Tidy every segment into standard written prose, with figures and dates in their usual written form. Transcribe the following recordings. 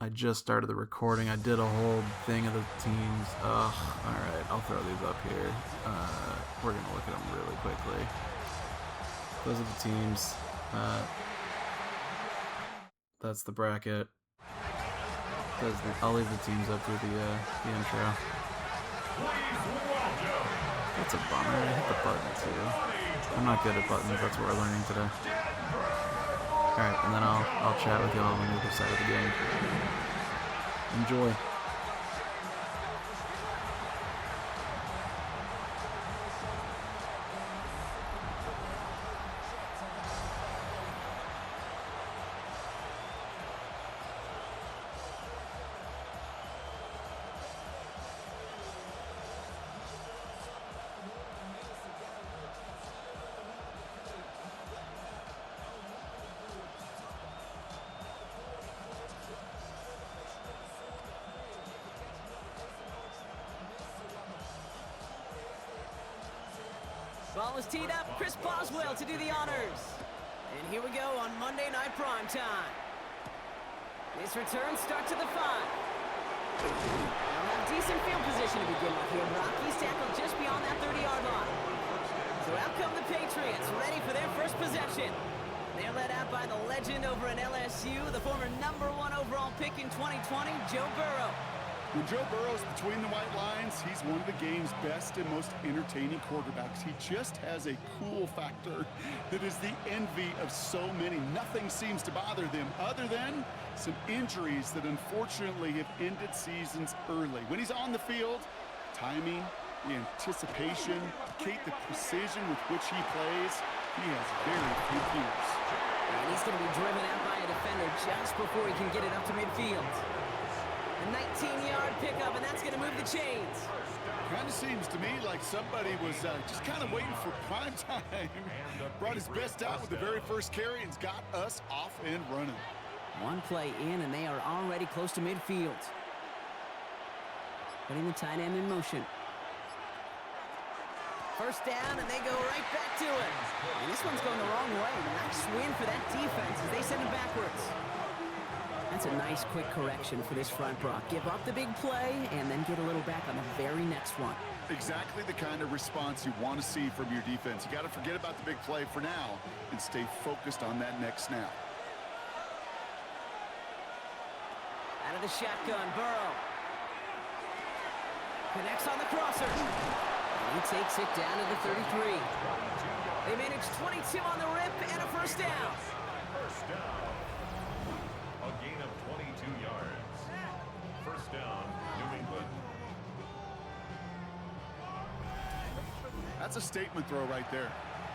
I just started the recording. I did a whole thing of the teams. Ugh. Alright, I'll throw these up here. We're going to look at them really quickly. Those are the teams. That's the bracket. I'll leave the teams up through the intro. That's a bummer. I hit the button too. I'm not good at buttons. That's what we're learning today. Alright, and then I'll chat with y'all on the other side of the game. Enjoy. Ball is teed up, Chris Boswell to do the honors. And here we go on Monday Night Primetime. This return starts at the 5. They'll have decent field position to begin with here. Rockies tackled just beyond that 30-yard line. So out come the Patriots, ready for their first possession. They're led out by the legend over at LSU, the former #1 overall pick in 2020, Joe Burrow. When Joe Burrow's between the white lines, he's one of the game's best and most entertaining quarterbacks. He just has a cool factor that is the envy of so many. Nothing seems to bother them other than some injuries that unfortunately have ended seasons early. When he's on the field, timing, the anticipation, Kate, the precision with which he plays, he has very few peers. And he's going to be driven out by a defender just before he can get it up to midfield. A 19-yard pickup, and that's going to move the chains. Kind of seems to me like somebody was just kind of waiting for prime time. Brought his best out with the very first carry and's got us off and running. One play in, and they are already close to midfield. Putting the tight end in motion. First down, and they go right back to it. And this one's going the wrong way. Nice win for that defense as they send it backwards. That's a nice quick correction for this front row. Give up the big play and then get a little back on the very next one. Exactly the kind of response you want to see from your defense. You got to forget about the big play for now and stay focused on that next snap. Out of the shotgun, Burrow. Connects on the crosser. And he takes it down to the 33. They manage 22 on the rip and a first down. First down. A gain of 22 yards. First down, New England. That's a statement throw right there.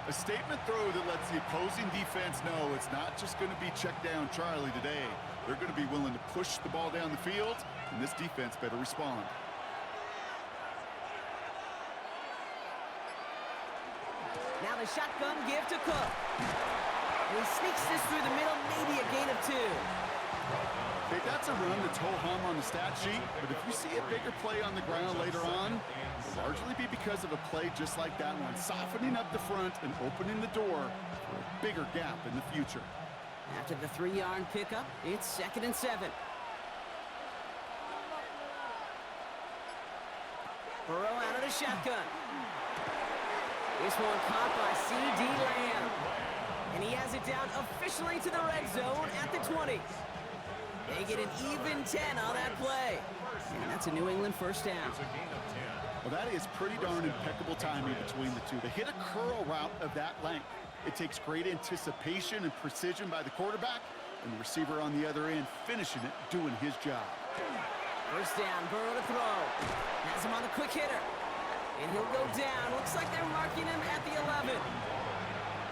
A statement throw that lets the opposing defense know it's not just going to be check down Charlie today. They're going to be willing to push the ball down the field, and this defense better respond. Now the shotgun give to Cook. He sneaks this through the middle, maybe a gain of 2. Okay, that's a run that's ho-hum on the stat sheet, but if you see a bigger play on the ground later on, it'll largely be because of a play just like that one, softening up the front and opening the door for a bigger gap in the future. After the 3-yard pickup, it's 2nd and 7. Burrow out of the shotgun. This one caught by C.D. Lamb. And he has it down officially to the red zone at the 20. They get an even 10 on that play. And that's a New England first down. Well, that is pretty darn impeccable timing between the two. They hit a curl route of that length. It takes great anticipation and precision by the quarterback, and the receiver on the other end finishing it, doing his job. First down, Burrow to throw. Has him on the quick hitter. And he'll go down. Looks like they're marking him at the 11.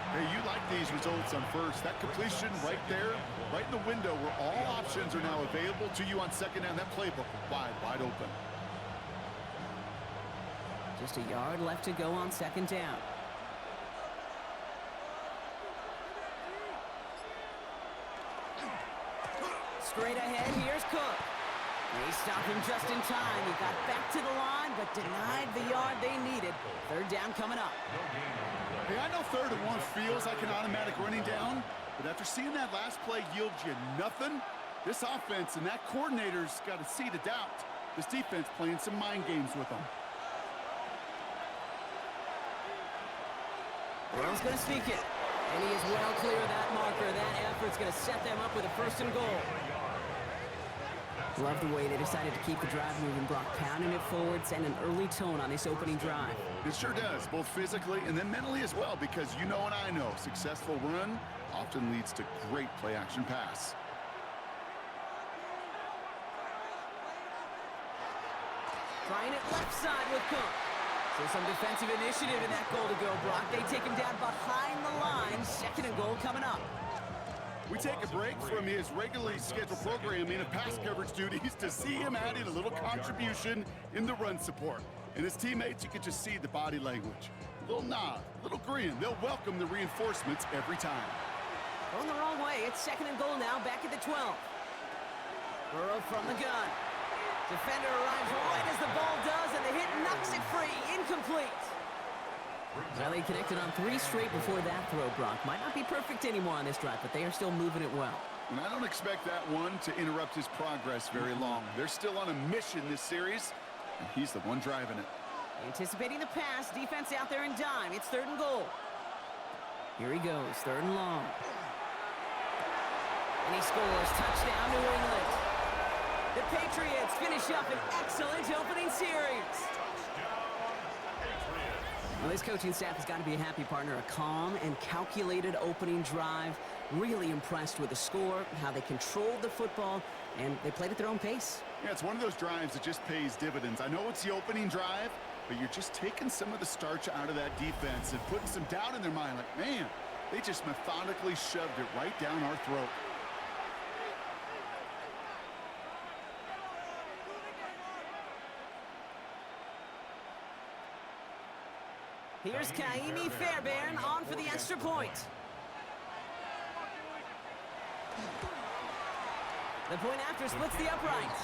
Hey, you like these results on first. That completion right there, right in the window where all options are now available to you on second down. That playbook wide open. Just a yard left to go on 2nd down. Straight ahead, here's Cook. They stop him just in time. He got back to the line, but denied the yard they needed. 3rd down coming up. Hey, I know 3rd and 1 feels like an automatic running down, but after seeing that last play yield you nothing, This offense and that coordinator's got a seed of doubt. This defense playing some mind games with them. Burrow's going to sneak it. And he is well clear of that marker. That effort's going to set them up with a 1st and goal. Love the way they decided to keep the drive moving, Brock. Pounding it forward, send an early tone on this opening drive. It sure does, both physically and then mentally as well, because you know and I know, successful run often leads to great play-action pass. Trying it left side with Cook. So some defensive initiative in that goal to go, Brock. They take him down behind the line. 2nd and goal coming up. We take a break from his regularly scheduled programming of pass coverage duties to see him adding a little contribution in the run support. And his teammates, you can just see the body language. A little nod, a little grin. They'll welcome the reinforcements every time. Going the wrong way. It's 2nd and goal now, back at the 12. Burrow from the gun. Defender arrives right as the ball does, and the hit knocks it free. Incomplete. Well, he connected on 3 straight before that throw, Brock. Might not be perfect anymore on this drive, but they are still moving it well. And I don't expect that one to interrupt his progress very long. They're still on a mission this series, and he's the one driving it. Anticipating the pass, defense out there in dime. It's 3rd and goal. Here he goes, 3rd and long. And he scores. Touchdown, New England. The Patriots finish up an excellent opening series. Well, this coaching staff has got to be a happy partner. A calm and calculated opening drive. Really impressed with the score, how they controlled the football, and they played at their own pace. Yeah, it's one of those drives that just pays dividends. I know it's the opening drive, but you're just taking some of the starch out of that defense and putting some doubt in their mind. Like, man, they just methodically shoved it right down our throat. Here's Kaimi Fairbairn on for the extra point. The point after splits the upright.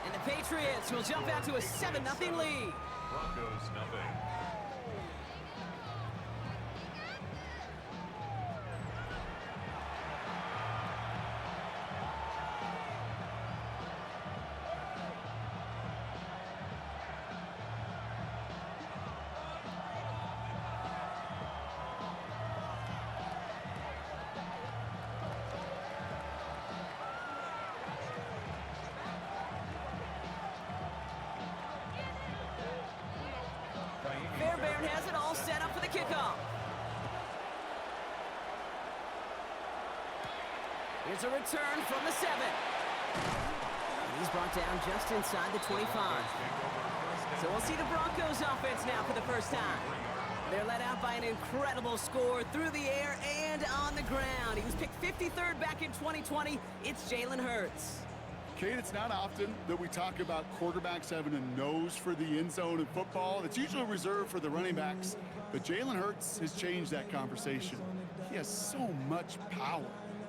And the Patriots will jump out to a 7-0 lead. Broncos nothing. Fairbairn has it all set up for the kickoff. Here's a return from the 7. And he's brought down just inside the 25. So we'll see the Broncos offense now for the first time. They're led out by an incredible score through the air and on the ground. He was picked 53rd back in 2020. It's Jalen Hurts. Kate, it's not often that we talk about quarterbacks having a nose for the end zone in football. It's usually reserved for the running backs, but Jalen Hurts has changed that conversation. He has so much power,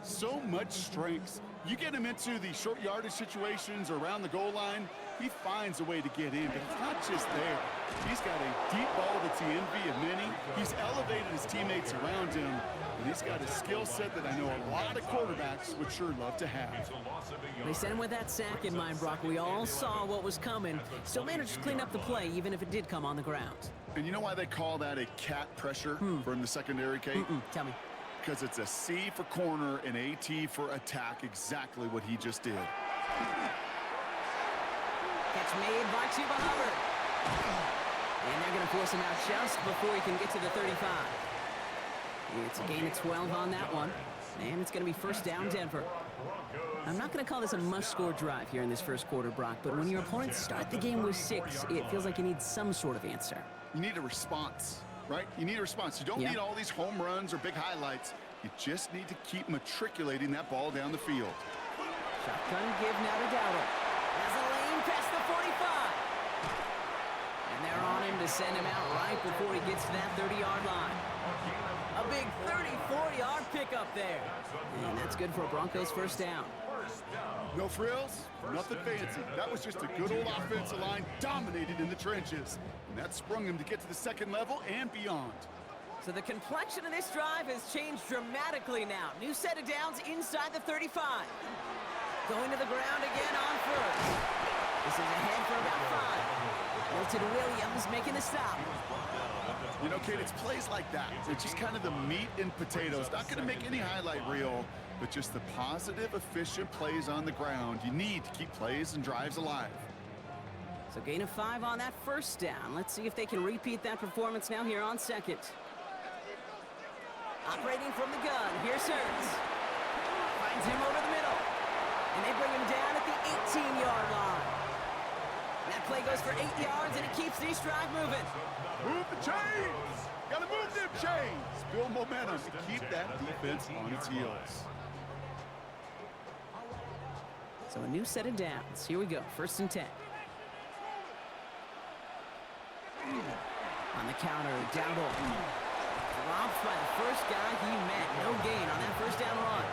so much strength. You get him into the short yardage situations or around the goal line, he finds a way to get in, but it's not just there. He's got a deep ball that's the envy of many. He's elevated his teammates around him, and he's got a skill set that I know a lot of quarterbacks would sure love to have. They sent him with that sack in mind, Brock. We all saw what was coming. Still managed to clean up the play, even if it did come on the ground. And you know why they call that a cat pressure from the secondary, Kate? Tell me. Because it's a C for corner and a T for attack, exactly what he just did. Catch made by Chuba Hubbard. And they're going to force him out just before he can get to the 35. It's a gain of 12 on that one. And it's going to be first down, Denver. I'm not going to call this a must-score drive here in this first quarter, Brock, but when your opponents start the game with 6, it feels like you need some sort of answer. You need a response, right? You need a response. You don't need all these home runs or big highlights. You just need to keep matriculating that ball down the field. Shotgun give now to Dowdle. Has a lane past the 45. And they're on him to send him out right before he gets to that 30-yard line. A big 34-yard pickup there. And that's good for a Broncos first down. No frills, nothing fancy. That was just a good old offensive line dominated in the trenches. And that sprung him to get to the second level and beyond. So the complexion of this drive has changed dramatically now. New set of downs inside the 35. going to the ground again on first. This is ahead for about 5. Milton Williams making the stop. You know, Kate, it's plays like that. It's just kind of the meat and potatoes. Not going to make any highlight reel, but just the positive, efficient plays on the ground. You need to keep plays and drives alive. So gain of 5 on that first down. Let's see if they can repeat that performance now here on second. Operating from the gun, here's Hurts. Finds him over the middle. And they bring him down at the 18-yard line. That play goes for 8 yards, and it keeps this drive moving. Move the chains! Gotta move them chains! Build momentum to keep that defense on its heels. So a new set of downs. Here we go, 1st and 10. On the counter, Dowdle. Dropped by the first guy he met. No gain on that first down run.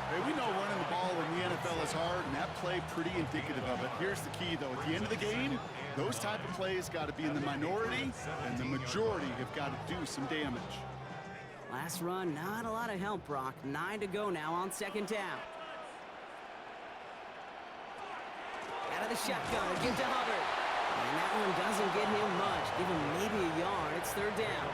Hey, we know running the ball in the NFL is hard, and that play pretty indicative of it. Here's the key, though. At the end of the game, those type of plays got to be in the minority, and the majority have got to do some damage. Last run, not a lot of help, Brock. 9 to go now on 2nd down. Out of the shotgun, give to Hubbard. And that one doesn't get him much. Give him maybe a yard. It's 3rd down.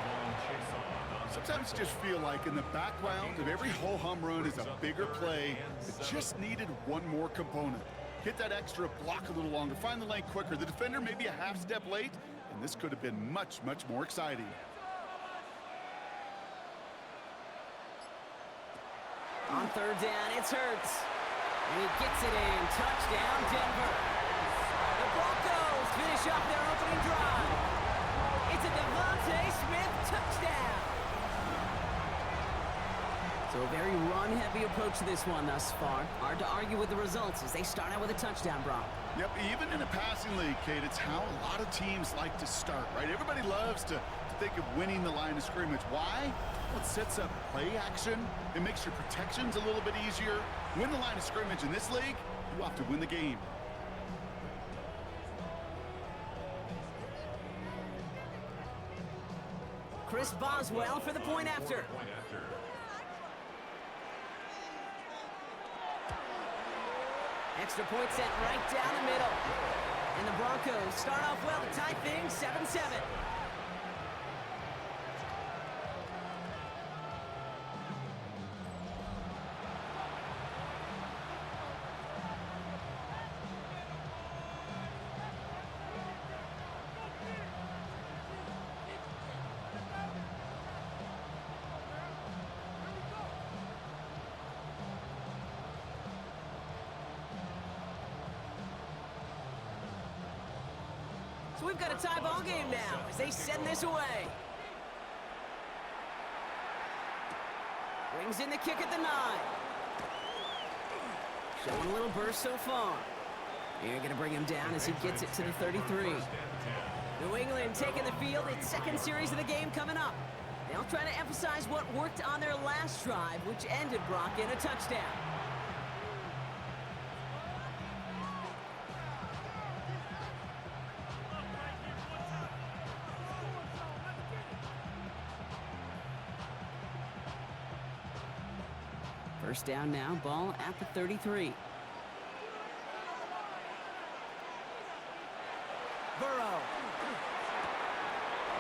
Sometimes you just feel like in the background of every ho-hum run is a bigger play that just needed one more component. Hit that extra block a little longer, find the lane quicker. The defender may be a half step late, and this could have been much, much more exciting. On 3rd down, it's Hurts. And he gets it in. Touchdown, Denver. The Broncos finish off their opening drive. It's a Devontae Smith touchdown. So a very run-heavy approach to this one thus far. Hard to argue with the results as they start out with a touchdown, Brock. Yep, even in a passing league, Kate, it's how a lot of teams like to start, right? Everybody loves to think of winning the line of scrimmage. Why? Well, it sets up play action. It makes your protections a little bit easier. Win the line of scrimmage in this league, you have to win the game. Chris Boswell for the point after. Extra point sent right down the middle. And the Broncos start off well to tie things 7-7. So we've got a tie ball game now as they send this away. Brings in the kick at the 9. Showing a little burst so far. You're going to bring him down as he gets it to the 33. New England taking the field. Its 2nd series of the game coming up. They'll try to emphasize what worked on their last drive, which ended, Brock, in a touchdown. First down now, ball at the 33. Burrow.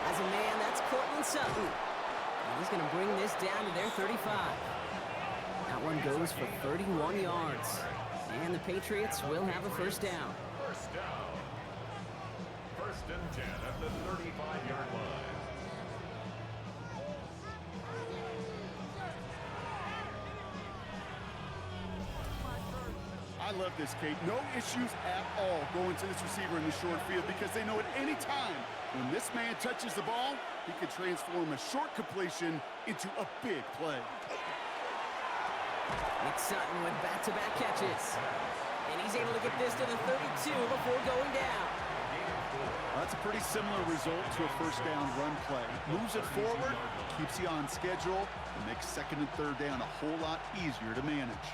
As a man, that's Cortland Sutton. And he's going to bring this down to their 35. That one goes for 31 yards. And the Patriots will have a first down. First down. 1st and 10 at the 35-yard line. I love this, Kate. No issues at all going to this receiver in the short field because they know at any time when this man touches the ball, he can transform a short completion into a big play. Nick Sutton with back-to-back catches. And he's able to get this to the 32 before going down. Well, that's a pretty similar result to a first down run play. Moves it forward, keeps you on schedule, and makes 2nd and 3rd down a whole lot easier to manage.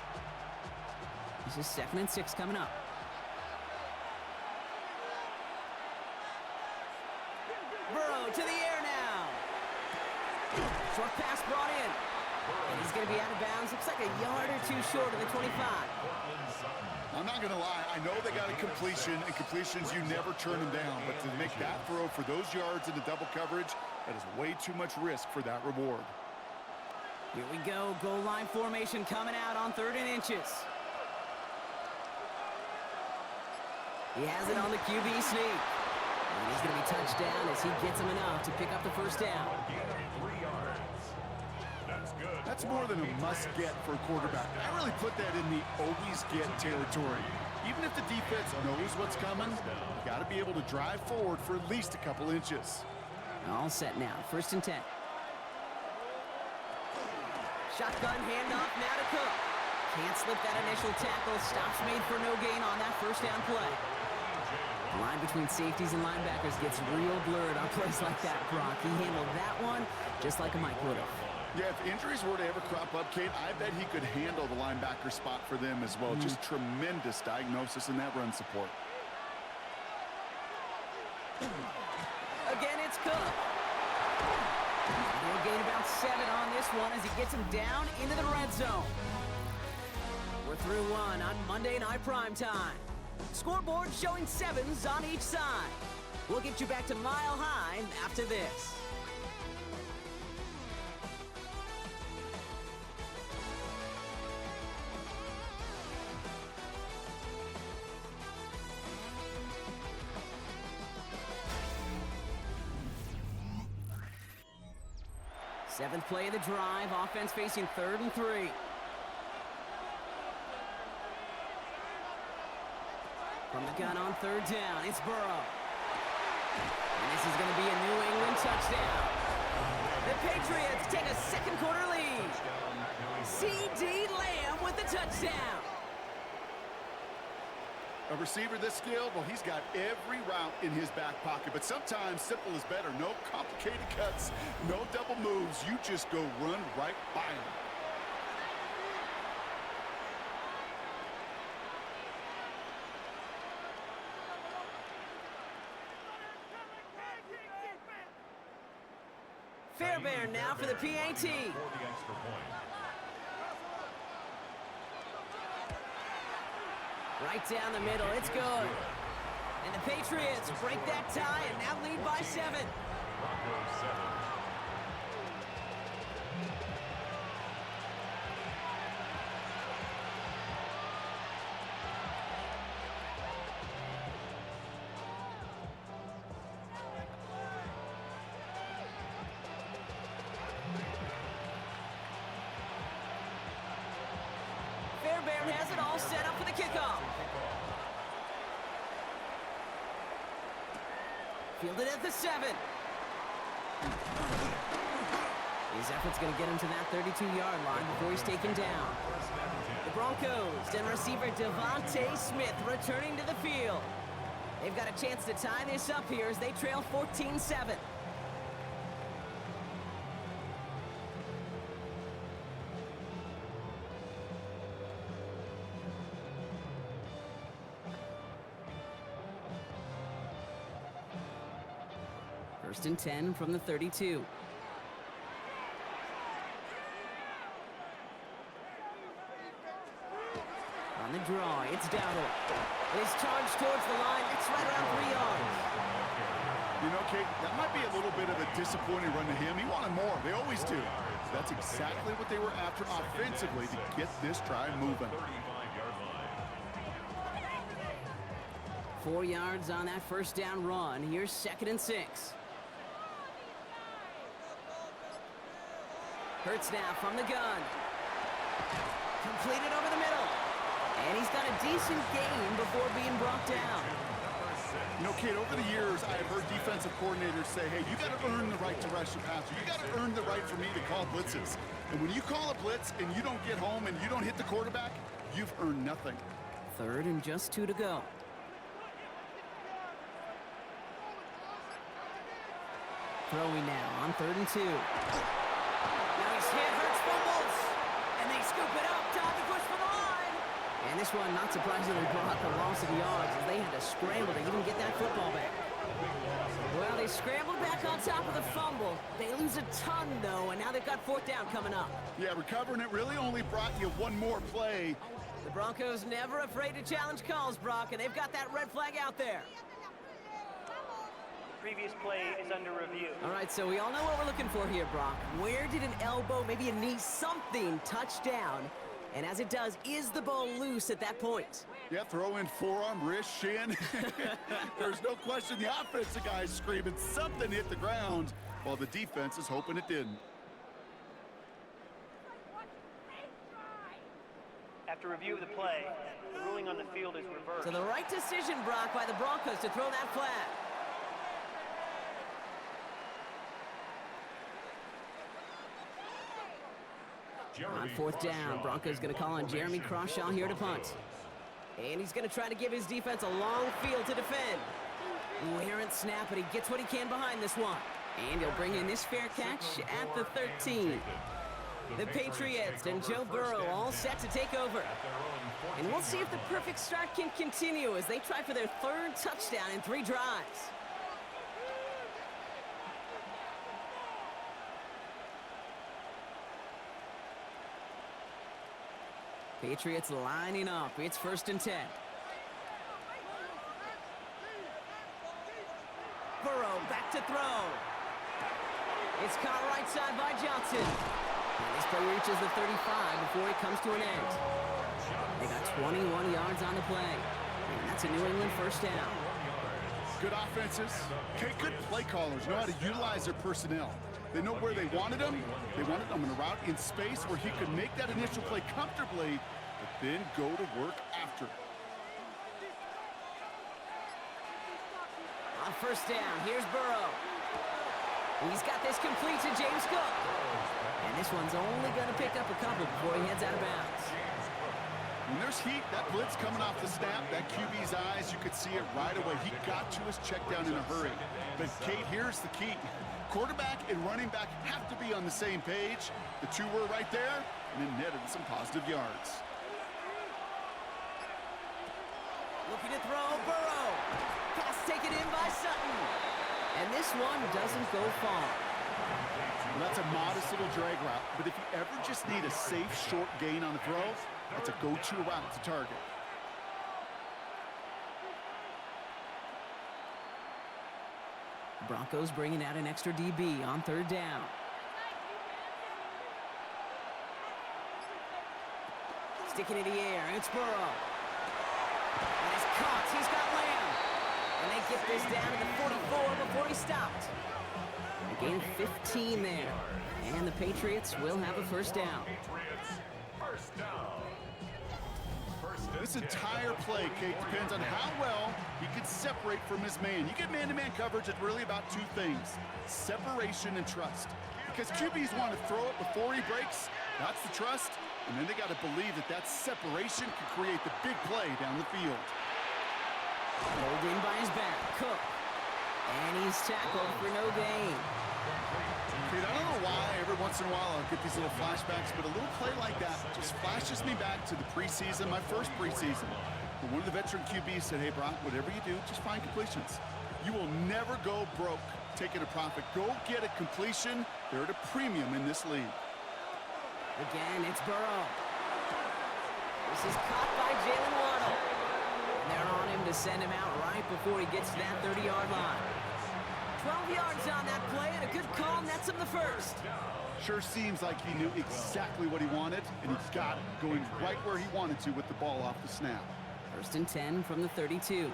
This is 2nd and 6 coming up. Burrow to the air now. Short pass brought in. And he's going to be out of bounds. Looks like a yard or two short of the 25. not going to lie. I know they got a completion, and completions, you never turn them down. But to make that throw for those yards into double coverage, that is way too much risk for that reward. Here we go. Goal line formation coming out on 3rd and inches. He has it on the QB sneak. And he's going to be touched down as he gets him enough to pick up the first down. That's good. That's more than a must-get for a quarterback. I really put that in the always-get territory. Even if the defense knows what's coming, you got to be able to drive forward for at least a couple inches. All set now. 1st and 10. Shotgun handoff now to Cook. Can't slip that initial tackle. Stops made for no gain on that first down play. The line between safeties and linebackers gets real blurred on plays like that, Brock. He handled that one just like a Mike would have. Yeah, if injuries were to ever crop up, Kate, I bet he could handle the linebacker spot for them as well. Just tremendous diagnosis in that run support. Again, it's Cook. He'll gain about 7 on this one as he gets him down into the red zone. We're through 1 on Monday Night Primetime. Scoreboard showing 7s on each side. We'll get you back to Mile High after this. Seventh play of the drive, offense facing 3rd and 3. From the gun on 3rd down, it's Burrow. And this is going to be a New England touchdown. The Patriots take a second quarter lead. C.D. Lamb with the touchdown. A receiver this skilled, well, he's got every route in his back pocket. But sometimes simple is better. No complicated cuts, no double moves. You just go run right by him. Fairbairn now for the PAT. Right down the middle, it's good. And the Patriots break that tie and now lead by 7. Fairbairn has it all set up for the kickoff. Fielded at the 7. His effort's going to get him to that 32-yard line before he's taken down. The Broncos and receiver Devontae Smith returning to the field. They've got a chance to tie this up here as they trail 14-7. First and 10 from the 32. On the draw, it's Dowdle. His charge towards the line, it's right around 3 yards. You know, Kate, that might be a little bit of a disappointing run to him. He wanted more. They always do. That's exactly what they were after offensively to get this drive moving. 4 yards on that first down run. Here's 2nd and 6. Hurts now from the gun. Completed over the middle. And he's got a decent gain before being brought down. You know, Kate, over the years, I've heard defensive coordinators say, hey, you got to earn the right to rush the passer. You got to earn the right for me to call blitzes. And when you call a blitz and you don't get home and you don't hit the quarterback, you've earned nothing. 3rd and just 2 to go. Throwing now on 3rd and 2. Now he's hit, Hurts fumbles, and they scoop it up. Time to push for the line. And this one, not surprisingly, brought the loss of yards as they had to scramble to even get that football back. Well, they scrambled back on top of the fumble. They lose a ton, though, and now they've got 4th down coming up. Yeah, recovering it really only brought you one more play. The Broncos never afraid to challenge calls, Brock, and they've got that red flag out there. Previous play is under review. All right, so we all know what we're looking for here, Brock. Where did an elbow, maybe a knee, something touch down? And as it does, is the ball loose at that point? Yeah, throw in forearm, wrist, shin. There's no question the offensive guy is screaming something hit the ground, while the defense is hoping it didn't. After review of the play, the ruling on the field is reversed. So the right decision, Brock, by the Broncos to throw that flag. On fourth down, Broncos going to call on Jeremy Crawshaw here to punt. And he's going to try to give his defense a long field to defend. Ooh, errant snap, but he gets what he can behind this one. And he'll bring in this fair catch at the 13. The Patriots and Joe Burrow all set to take over. And we'll see if the perfect start can continue as they try for their third touchdown in 3 drives. Patriots lining up. It's 1st and 10. Burrow back to throw. It's caught right side by Johnson. And this play reaches the 35 before it comes to an end. They got 21 yards on the play. And that's a New England 1st down. Good offenses. Okay, good play callers know how to utilize their personnel. They know where they wanted him. They wanted him in a route in space where he could make that initial play comfortably, but then go to work after. On 1st down, here's Burrow. He's got this complete to James Cook. And this one's only going to pick up a couple before he heads out of bounds. When there's heat, that blitz coming off the snap, that QB's eyes, you could see it right away. He got to his check down in a hurry. But, Kate, here's the key. Quarterback and running back have to be on the same page. The two were right there, and it netted some positive yards. Looking to throw, Burrow. Pass taken in by Sutton. And this one doesn't go far. Well, that's a modest little drag route, but if you ever just need a safe, short gain on the throw, that's a go-to route to target. Broncos bringing out an extra DB on 3rd down. Sticking in the air, and it's Burrow. And it's caught, he's got Lamb. And they get this down to the 44 before he stopped. A gain of 15 there. And the Patriots will have a 1st down. This entire play, Kate, depends on how well he can separate from his man. You get man-to-man coverage, it's really about 2 things, separation and trust. Because QBs want to throw it before he breaks, that's the trust, and then they got to believe that that separation can create the big play down the field. Pulled in by his back, Cook. And he's tackled for no gain. Kate, I don't know why every once in a while I'll get these little flashbacks, but a little play like that just flashes me back to the preseason, my first preseason. But one of the veteran QBs said, hey, Brock, whatever you do, just find completions. You will never go broke taking a profit. Go get a completion. They're at a premium in this league. Again, it's Burrow. This is caught by Jalen Waddle. And they're on him to send him out right before he gets to that 30-yard line. 12 yards on that play, and a good call nets him the 1st. Sure seems like he knew exactly what he wanted, and he got it, going right where he wanted to with the ball off the snap. 1st and 10 from the 32.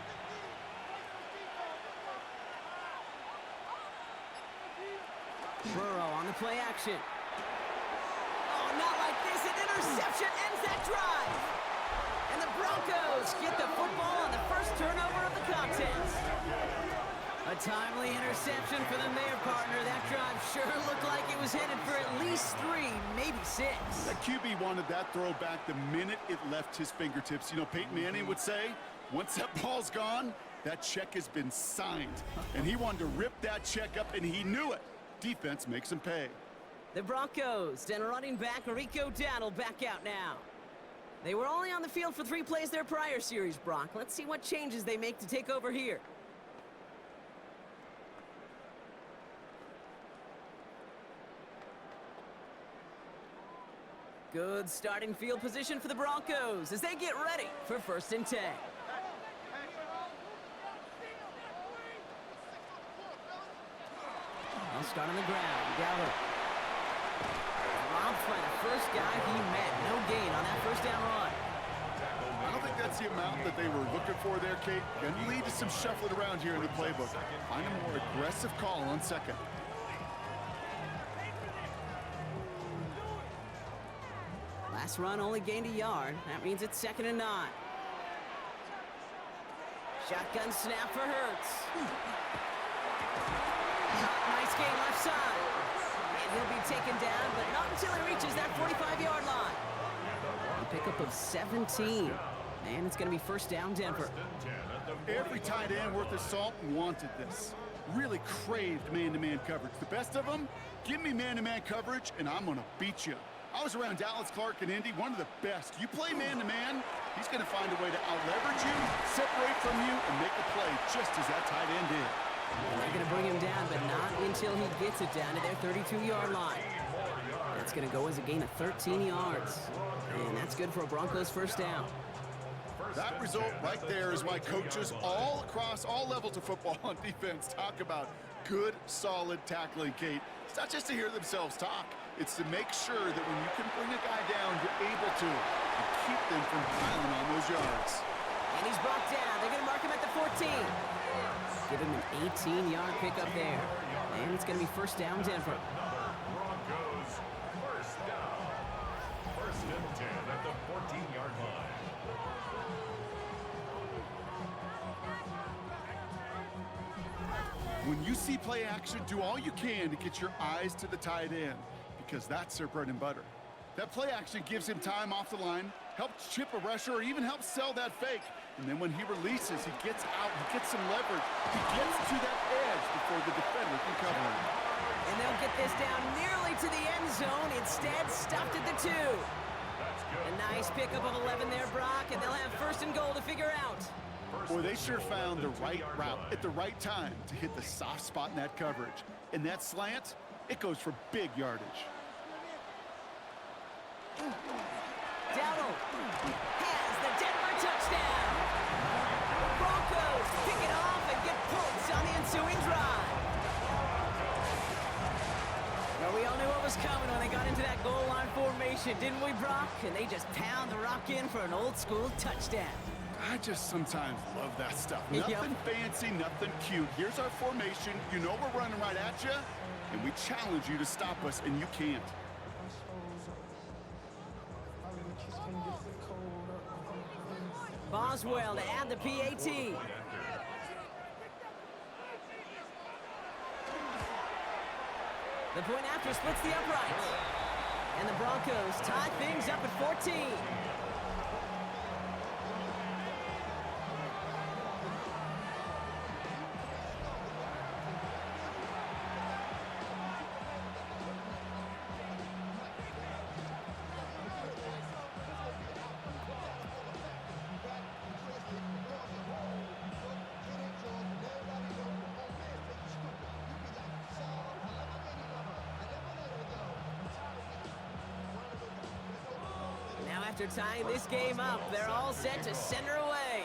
Burrow on the play action. Oh, not like this. An interception ends that drive. And the Broncos get the football on the 1st turnover of the contest. A timely interception for them there, partner. That drive sure looked like it was headed for at least 3, maybe 6. That QB wanted that throw back the minute it left his fingertips. You know, Peyton Manning would say, once that ball's gone, that check has been signed. And he wanted to rip that check up, and he knew it. Defense makes him pay. The Broncos and running back Rico Dowdle back out now. They were only on the field for 3 plays their prior series, Brock. Let's see what changes they make to take over here. Good starting field position for the Broncos as they get ready for 1st and 10. They'll start on the ground. Gallup. Robbed by the first guy he met. No gain on that 1st down run. I don't think that's the amount that they were looking for there, Kate. Can lead to some shuffling around here in the playbook. Find a more aggressive call on 2nd. Last run only gained a yard. That means it's 2nd and 9. Shotgun snap for Hurts. Nice game left side. And he'll be taken down, but not until he reaches that 45-yard line. A pickup of 17. And it's going to be 1st down Denver. Every tight end worth his salt wanted this. Really craved man-to-man coverage. The best of them, give me man-to-man coverage, and I'm going to beat you. I was around Dallas Clark and Indy, one of the best. You play man-to-man, he's going to find a way to out-leverage you, separate from you, and make a play just as that tight end did. And they're going to bring him down, but not until he gets it down to their 32-yard line. That's going to go as a gain of 13 yards. And that's good for a Broncos 1st down. That result right there is why coaches all across all levels of football on defense talk about good, solid tackling, Kate. It's not just to hear themselves talk. It's to make sure that when you can bring a guy down, you're able to and keep them from piling on those yards. And he's brought down. They're going to mark him at the 14. Give him an 18-yard pickup there. And it's going to be 1st down Denver. Broncos, 1st down. 1st and 10 at the 14-yard line. When you see play action, do all you can to get your eyes to the tight end, because that's their bread and butter. That play action gives him time off the line, helps chip a rusher, or even helps sell that fake. And then when he releases, he gets out, he gets some leverage. He gets to that edge before the defender can cover him. And they'll get this down nearly to the end zone. Instead, stopped at the 2. A nice pickup of 11 there, Brock, and they'll have 1st and goal to figure out. Boy, they sure found the right route at the right time to hit the soft spot in that coverage. And that slant, it goes for big yardage. Dowdle has the Denver touchdown. The Broncos pick it off and get points on the ensuing drive. Well, we all knew what was coming when they got into that goal line formation, didn't we, Brock? And they just pound the rock in for an old-school touchdown. I just sometimes love that stuff. Yep. Nothing fancy, nothing cute. Here's our formation. You know we're running right at you, and we challenge you to stop us, and you can't. Boswell to add the PAT. The point after splits the uprights. And the Broncos tie things up at 14. After tying this game up, they're all set to send her away.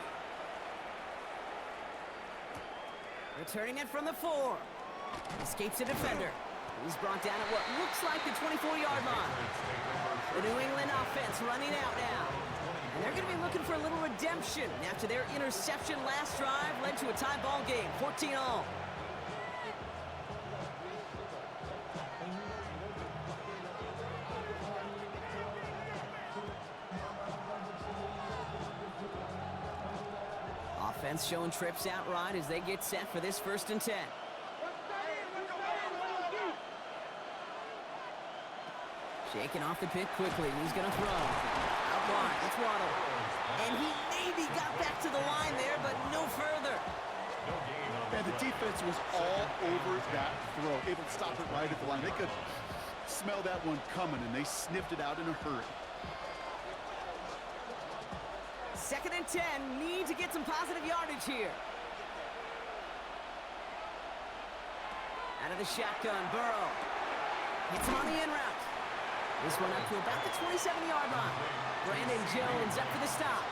Returning it from the 4. Escapes a defender. He's brought down at what looks like the 24-yard line. The New England offense running out now. And they're going to be looking for a little redemption after their interception last drive led to a tie ball game, 14-all. Offense showing trips out right as they get set for this 1st and 10. Shaking off the pick quickly. He's going to throw. Out wide. It's Waddle. And he maybe got back to the line there, but no further. And the defense was all over that throw, able to stop it right at the line. They could smell that one coming, and they sniffed it out in a hurry. 2nd and 10, need to get some positive yardage here. Out of the shotgun, Burrow. Hits him on the in route. This one up to about the 27-yard line. Brandon Jones up for the stop.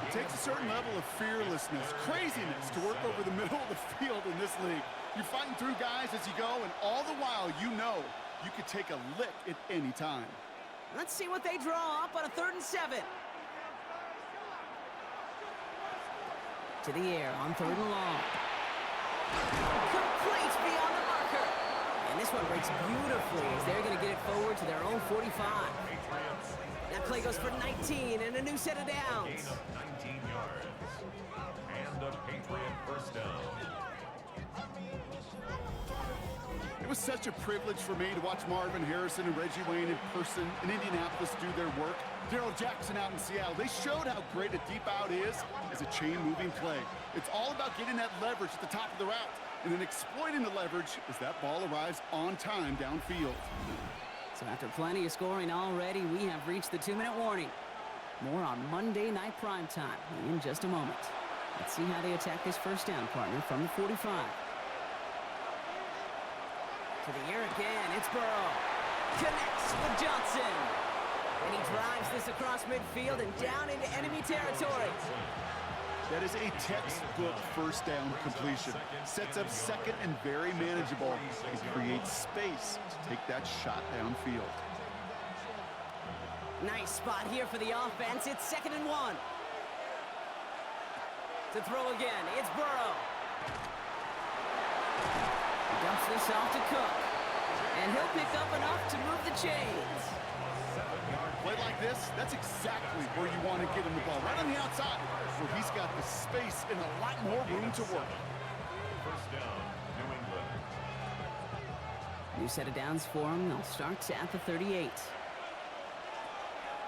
It takes a certain level of fearlessness, craziness to work over the middle of the field in this league. You're fighting through guys as you go, and all the while you know you could take a lick at any time. Let's see what they draw up on a 3rd and 7. To the air on 3rd and long. Complete beyond the marker. And this one breaks beautifully as they're going to get it forward to their own 45. That play goes for 19 and a new set of downs. Gain of 19 yards. And a Patriot first down. It was such a privilege for me to watch Marvin Harrison and Reggie Wayne in person in Indianapolis do their work. Darrell Jackson out in Seattle. They showed how great a deep out is as a chain-moving play. It's all about getting that leverage at the top of the route and then exploiting the leverage as that ball arrives on time downfield. So after plenty of scoring already, we have reached the 2-minute warning. More on Monday Night Primetime in just a moment. Let's see how they attack this first down, partner, from the 45. To the air again, it's Burrow. Connects with Johnson. And he drives this across midfield and down into enemy territory. That is a textbook first down completion. Sets up second and very manageable. It creates space to take that shot downfield. Nice spot here for the offense. It's 2nd and 1. To throw again, it's Burrow. He dumps this off to Cook. And he'll pick up enough to move the chains. Play like this, that's exactly where you want to get him the ball. Right on the outside, where he's got the space and a lot more room to work. First down, New England. New set of downs for him. They'll start at the 38.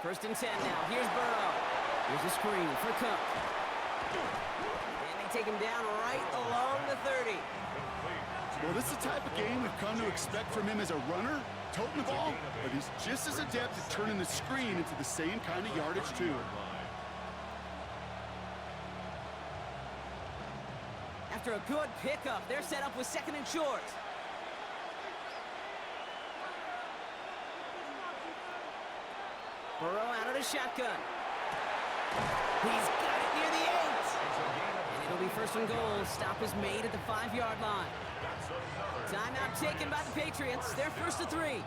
1st and 10 now. Here's Burrow. Here's a screen for Cook. And they take him down right along the 30. Well, this is the type of game we've come to expect from him as a runner, toting the ball, but he's just as adept at turning the screen into the same kind of yardage, too. After a good pickup, they're set up with 2nd and short. Burrow out of the shotgun. He's got it near the 8. And it'll be 1st and goal. Stop is made at the 5-yard line. Timeout taken by the Patriots. They're 1st to 3.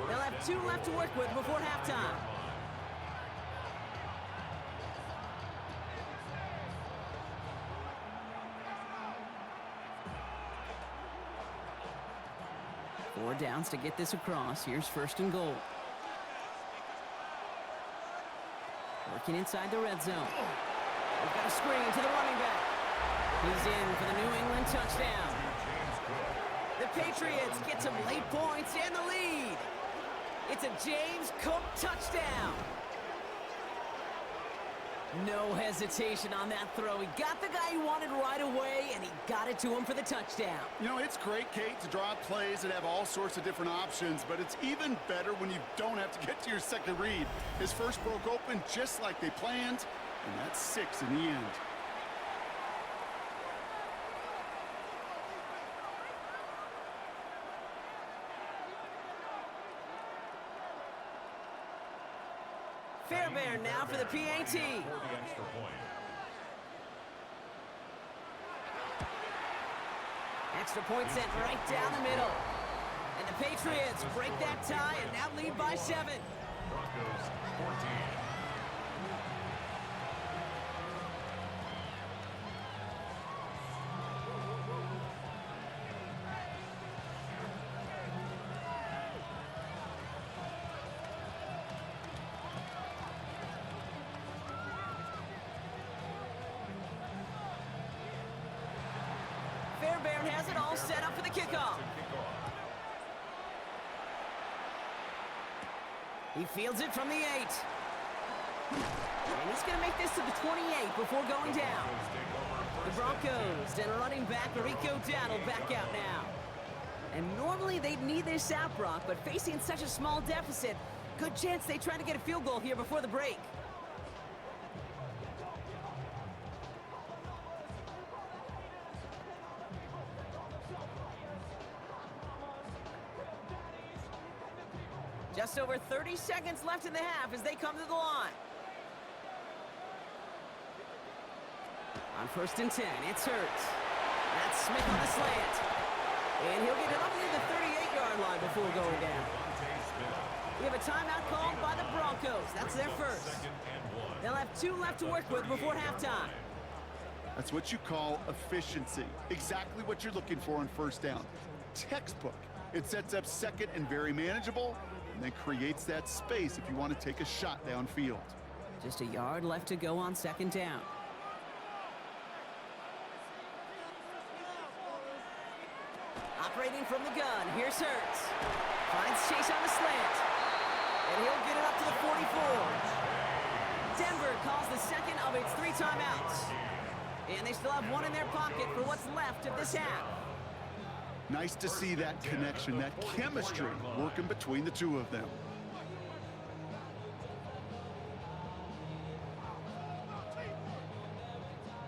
They'll have 2 left to work with before halftime. Four downs to get this across. Here's 1st and goal. Working inside the red zone. We've got a screen to the running back. He's in for the New England touchdown. The Patriots get some late points and the lead. It's a James Cook touchdown. No hesitation on that throw. He got the guy he wanted right away, and he got it to him for the touchdown. You know, it's great, Kate, to draw plays that have all sorts of different options, but it's even better when you don't have to get to your second read. His first broke open just like they planned, and that's 6 in the end. Fairbairn now for the PAT. For the extra point. Extra point sent right down the middle. And the Patriots break that tie and now lead by 7. Broncos 14. Fairbairn has it all set up for the kickoff. He fields it from the 8. And he's going to make this to the 28 before going down. The Broncos and running back Rico Dowdle back out now. And normally they'd need this out, Brock, but facing such a small deficit, good chance they try to get a field goal here before the break. Just over 30 seconds left in the half as they come to the line. On 1st and 10, it's Hurts. That's Smith on the slant. And he'll get it up near the 38-yard line before going down. We have a timeout called by the Broncos. That's their first. They'll have 2 left to work with before halftime. That's what you call efficiency. Exactly what you're looking for on 1st down. Textbook. It sets up 2nd and very manageable, and then creates that space if you want to take a shot downfield. Just a yard left to go on 2nd down. Operating from the gun, here's Hurts. Finds Chase on the slant. And he'll get it up to the 44. Denver calls the second of its 3 timeouts. And they still have 1 in their pocket for what's left of this half. Nice to see that connection, that chemistry working between the 2 of them.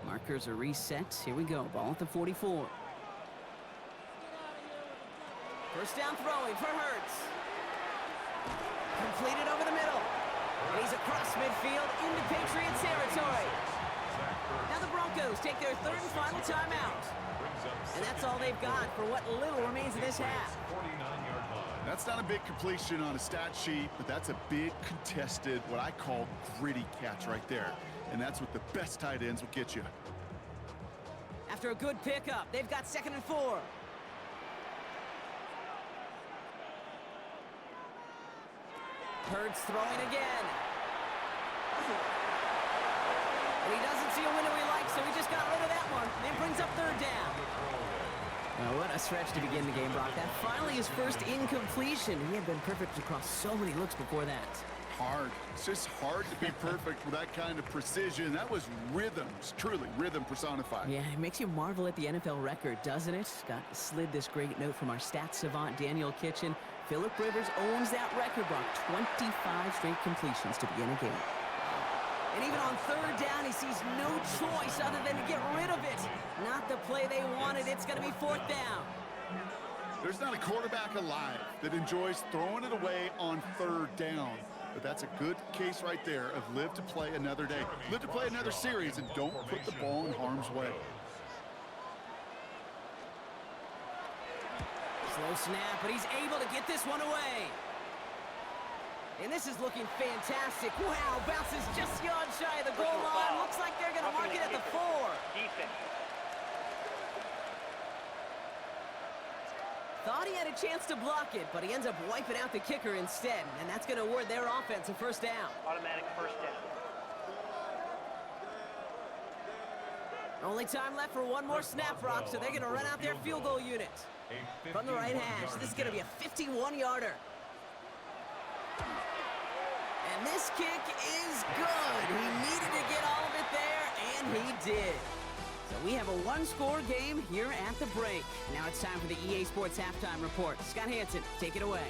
Markers are reset. Here we go. Ball at the 44. 1st down throwing for Hurts. Completed over the middle. And he's across midfield into Patriots territory. Now the Broncos take their 3rd and final timeout. And that's all they've got for what little remains of this half. That's not a big completion on a stat sheet, but that's a big contested, what I call gritty catch right there. And that's what the best tight ends will get you. After a good pickup, they've got 2nd and 4. Hurts throwing again. And he doesn't see a window he likes, so he just got rid of that one. And brings up 3rd down. Well, what a stretch to begin the game, Brock. That finally his first incompletion. He had been perfect across so many looks before that. Hard. It's just hard to be perfect with that kind of precision. That was rhythm. It's truly rhythm personified. Yeah, it makes you marvel at the NFL record, doesn't it? Got slid this great note from our stats savant, Daniel Kitchen. Phillip Rivers owns that record, Brock. 25 straight completions to begin a game. And even on 3rd down, he sees no choice other than to get rid of it. Not the play they wanted. It's going to be 4th down. There's not a quarterback alive that enjoys throwing it away on 3rd down. But that's a good case right there of live to play another day. Live to play another series and don't put the ball in harm's way. Slow snap, but he's able to get this one away. And this is looking fantastic. Wow, bounces just yards shy of the goal line. Looks like they're going to mark it at the 4. Defense. Thought he had a chance to block it, but he ends up wiping out the kicker instead. And that's going to award their offense a 1st down. Automatic 1st down. Only time left for 1 more snap, Brock, so they're going to run out their field goal unit. From the right hash, this is going to be a 51-yarder. And this kick is good. He needed to get all of it there, and he did. So we have a 1-score game here at the break. Now it's time for the EA Sports Halftime Report. Scott Hansen, take it away.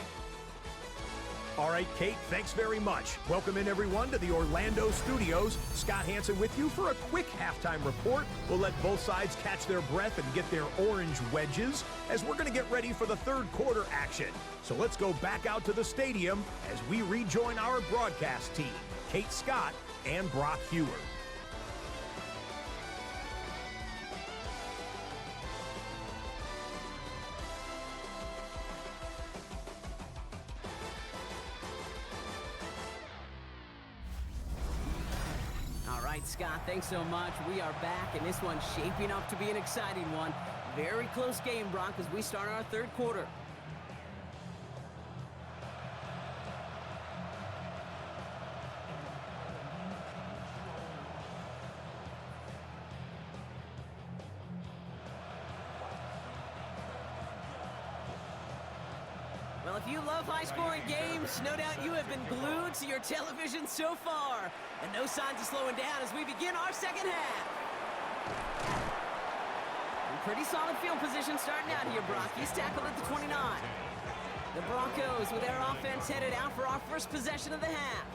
All right, Kate, thanks very much. Welcome in, everyone, to the Orlando studios. Scott Hansen with you for a quick halftime report. We'll let both sides catch their breath and get their orange wedges as we're going to get ready for the 3rd quarter action. So let's go back out to the stadium as we rejoin our broadcast team, Kate Scott and Brock Hewer. Scott, thanks so much. We are back, and this one's shaping up to be an exciting one. Very close game, Brock, as we start our 3rd quarter. Well, if you love high-scoring games, no doubt you have been glued to your television so far. And no signs of slowing down as we begin our 2nd half. Pretty solid field position starting out here, Brock. He's tackled at the 29. The Broncos with their offense headed out for our first possession of the half.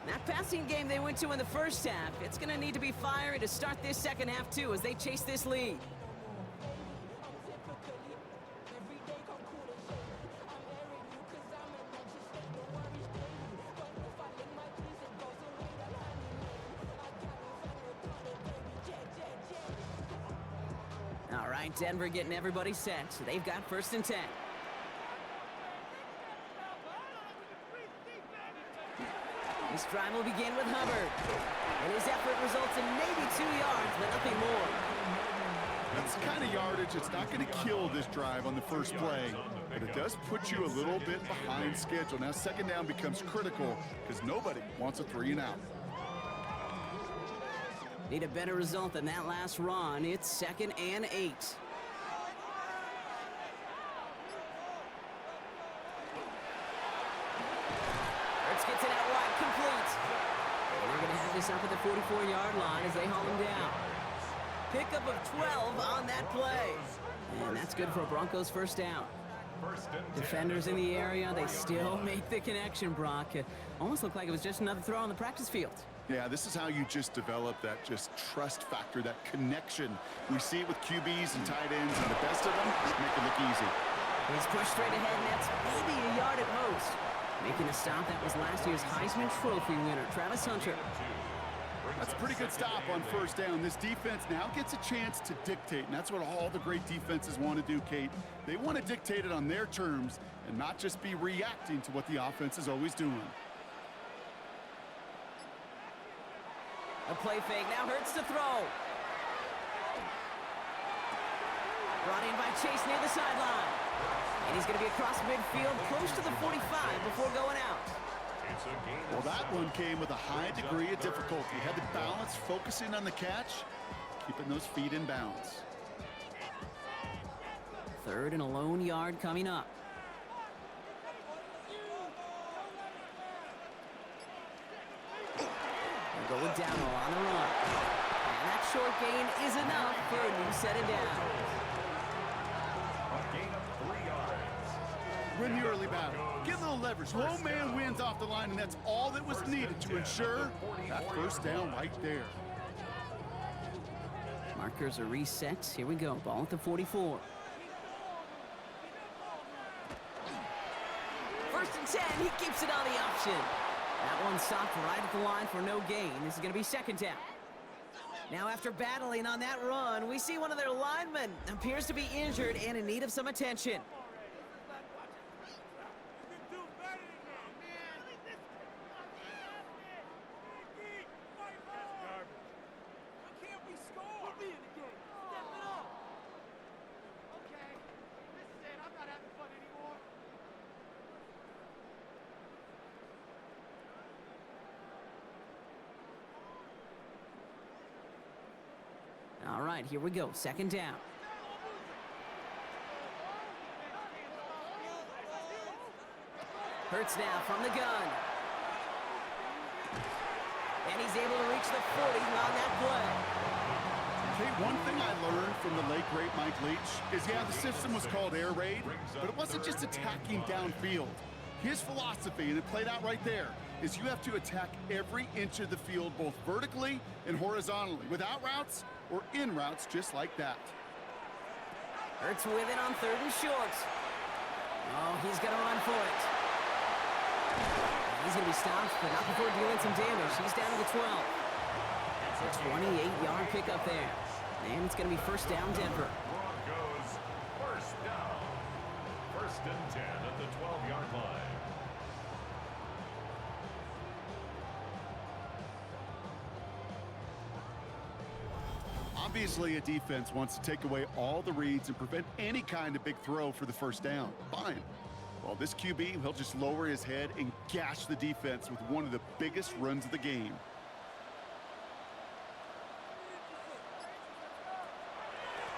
That passing game they went to in the 1st half, it's going to need to be fiery to start this 2nd half, too, as they chase this lead. right, Denver getting everybody set. So they've got 1st and 10. This drive will begin with Hubbard. And his effort results in maybe 2 yards, but nothing more. That's the kind of yardage it's not going to kill this drive on the first play, but it does put you a little bit behind schedule. Now 2nd down becomes critical because nobody wants a 3 and out. Need a better result than that last run. It's 2nd and 8. Hurts gets it out wide, complete. And they're going to have this up at the 44-yard line as they haul him down. Pickup of 12 on that play. And that's good for a Broncos 1st down. Defenders in the area, they still make the connection, Brock. Almost looked like it was just another throw on the practice field. Yeah, this is how you just develop that just trust factor, that connection. We see it with QBs and tight ends, and the best of them make it look easy. He's pushed straight ahead, and that's maybe a yard at most. Making a stop, that was last year's Heisman Trophy winner, Travis Hunter. That's a pretty good stop on 1st down. This defense now gets a chance to dictate, and that's what all the great defenses want to do, Kate. They want to dictate it on their terms and not just be reacting to what the offense is always doing. A play fake, now Hurts to throw. Brought in by Chase near the sideline. And he's going to be across midfield, close to the 45 before going out. Well, that one came with a high degree of difficulty. Had the balance, focusing on the catch, keeping those feet in bounds. 3rd and a lone yard coming up. They'll go with Dowdle on the run. And that short gain is enough for a new set of downs. A gain of 3 yards. Win the early battle. Get a little leverage. Low man wins off the line, and that's all that was needed to ensure that 1st down right there. Markers are reset. Here we go. Ball at the 44. 1st and 10. He keeps it on the option. That one stopped right at the line for no gain. This is going to be 2nd down. Now, after battling on that run, we see one of their linemen appears to be injured and in need of some attention. All right, here we go. 2nd down. Hurts now from the gun. And he's able to reach the 40 on that play. Okay, one thing I learned from the late, great Mike Leach is, yeah, the system was called air raid, but it wasn't just attacking downfield. His philosophy, and it played out right there, is you have to attack every inch of the field, both vertically and horizontally, without routes or in routes just like that. Hurts with it on 3rd and short. Oh, he's going to run for it. He's going to be stopped, but not before dealing some damage. He's down to the 12. It's a 28-yard pickup there. And it's going to be 1st down, Denver. Broncos 1st down. 1st and 10 at the 12-yard line. Obviously, a defense wants to take away all the reads and prevent any kind of big throw for the 1st down. Fine. Well, this QB, he'll just lower his head and gash the defense with one of the biggest runs of the game.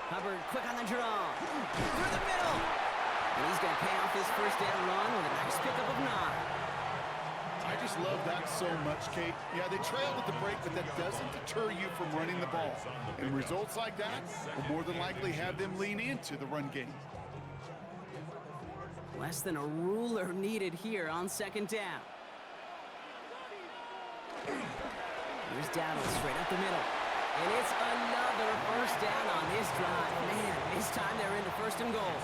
Hubbard quick on the draw. Through the middle. And he's going to pay off his 1st down run with a nice pickup of 9. I just love that so much, Kate. Yeah, they trailed at the break, but that doesn't deter you from running the ball. And results like that will more than likely have them lean into the run game. Less than a ruler needed here on 2nd down. Here's Dowdle straight up the middle. And it's another 1st down on this drive. Man, this time they're into 1st and goal.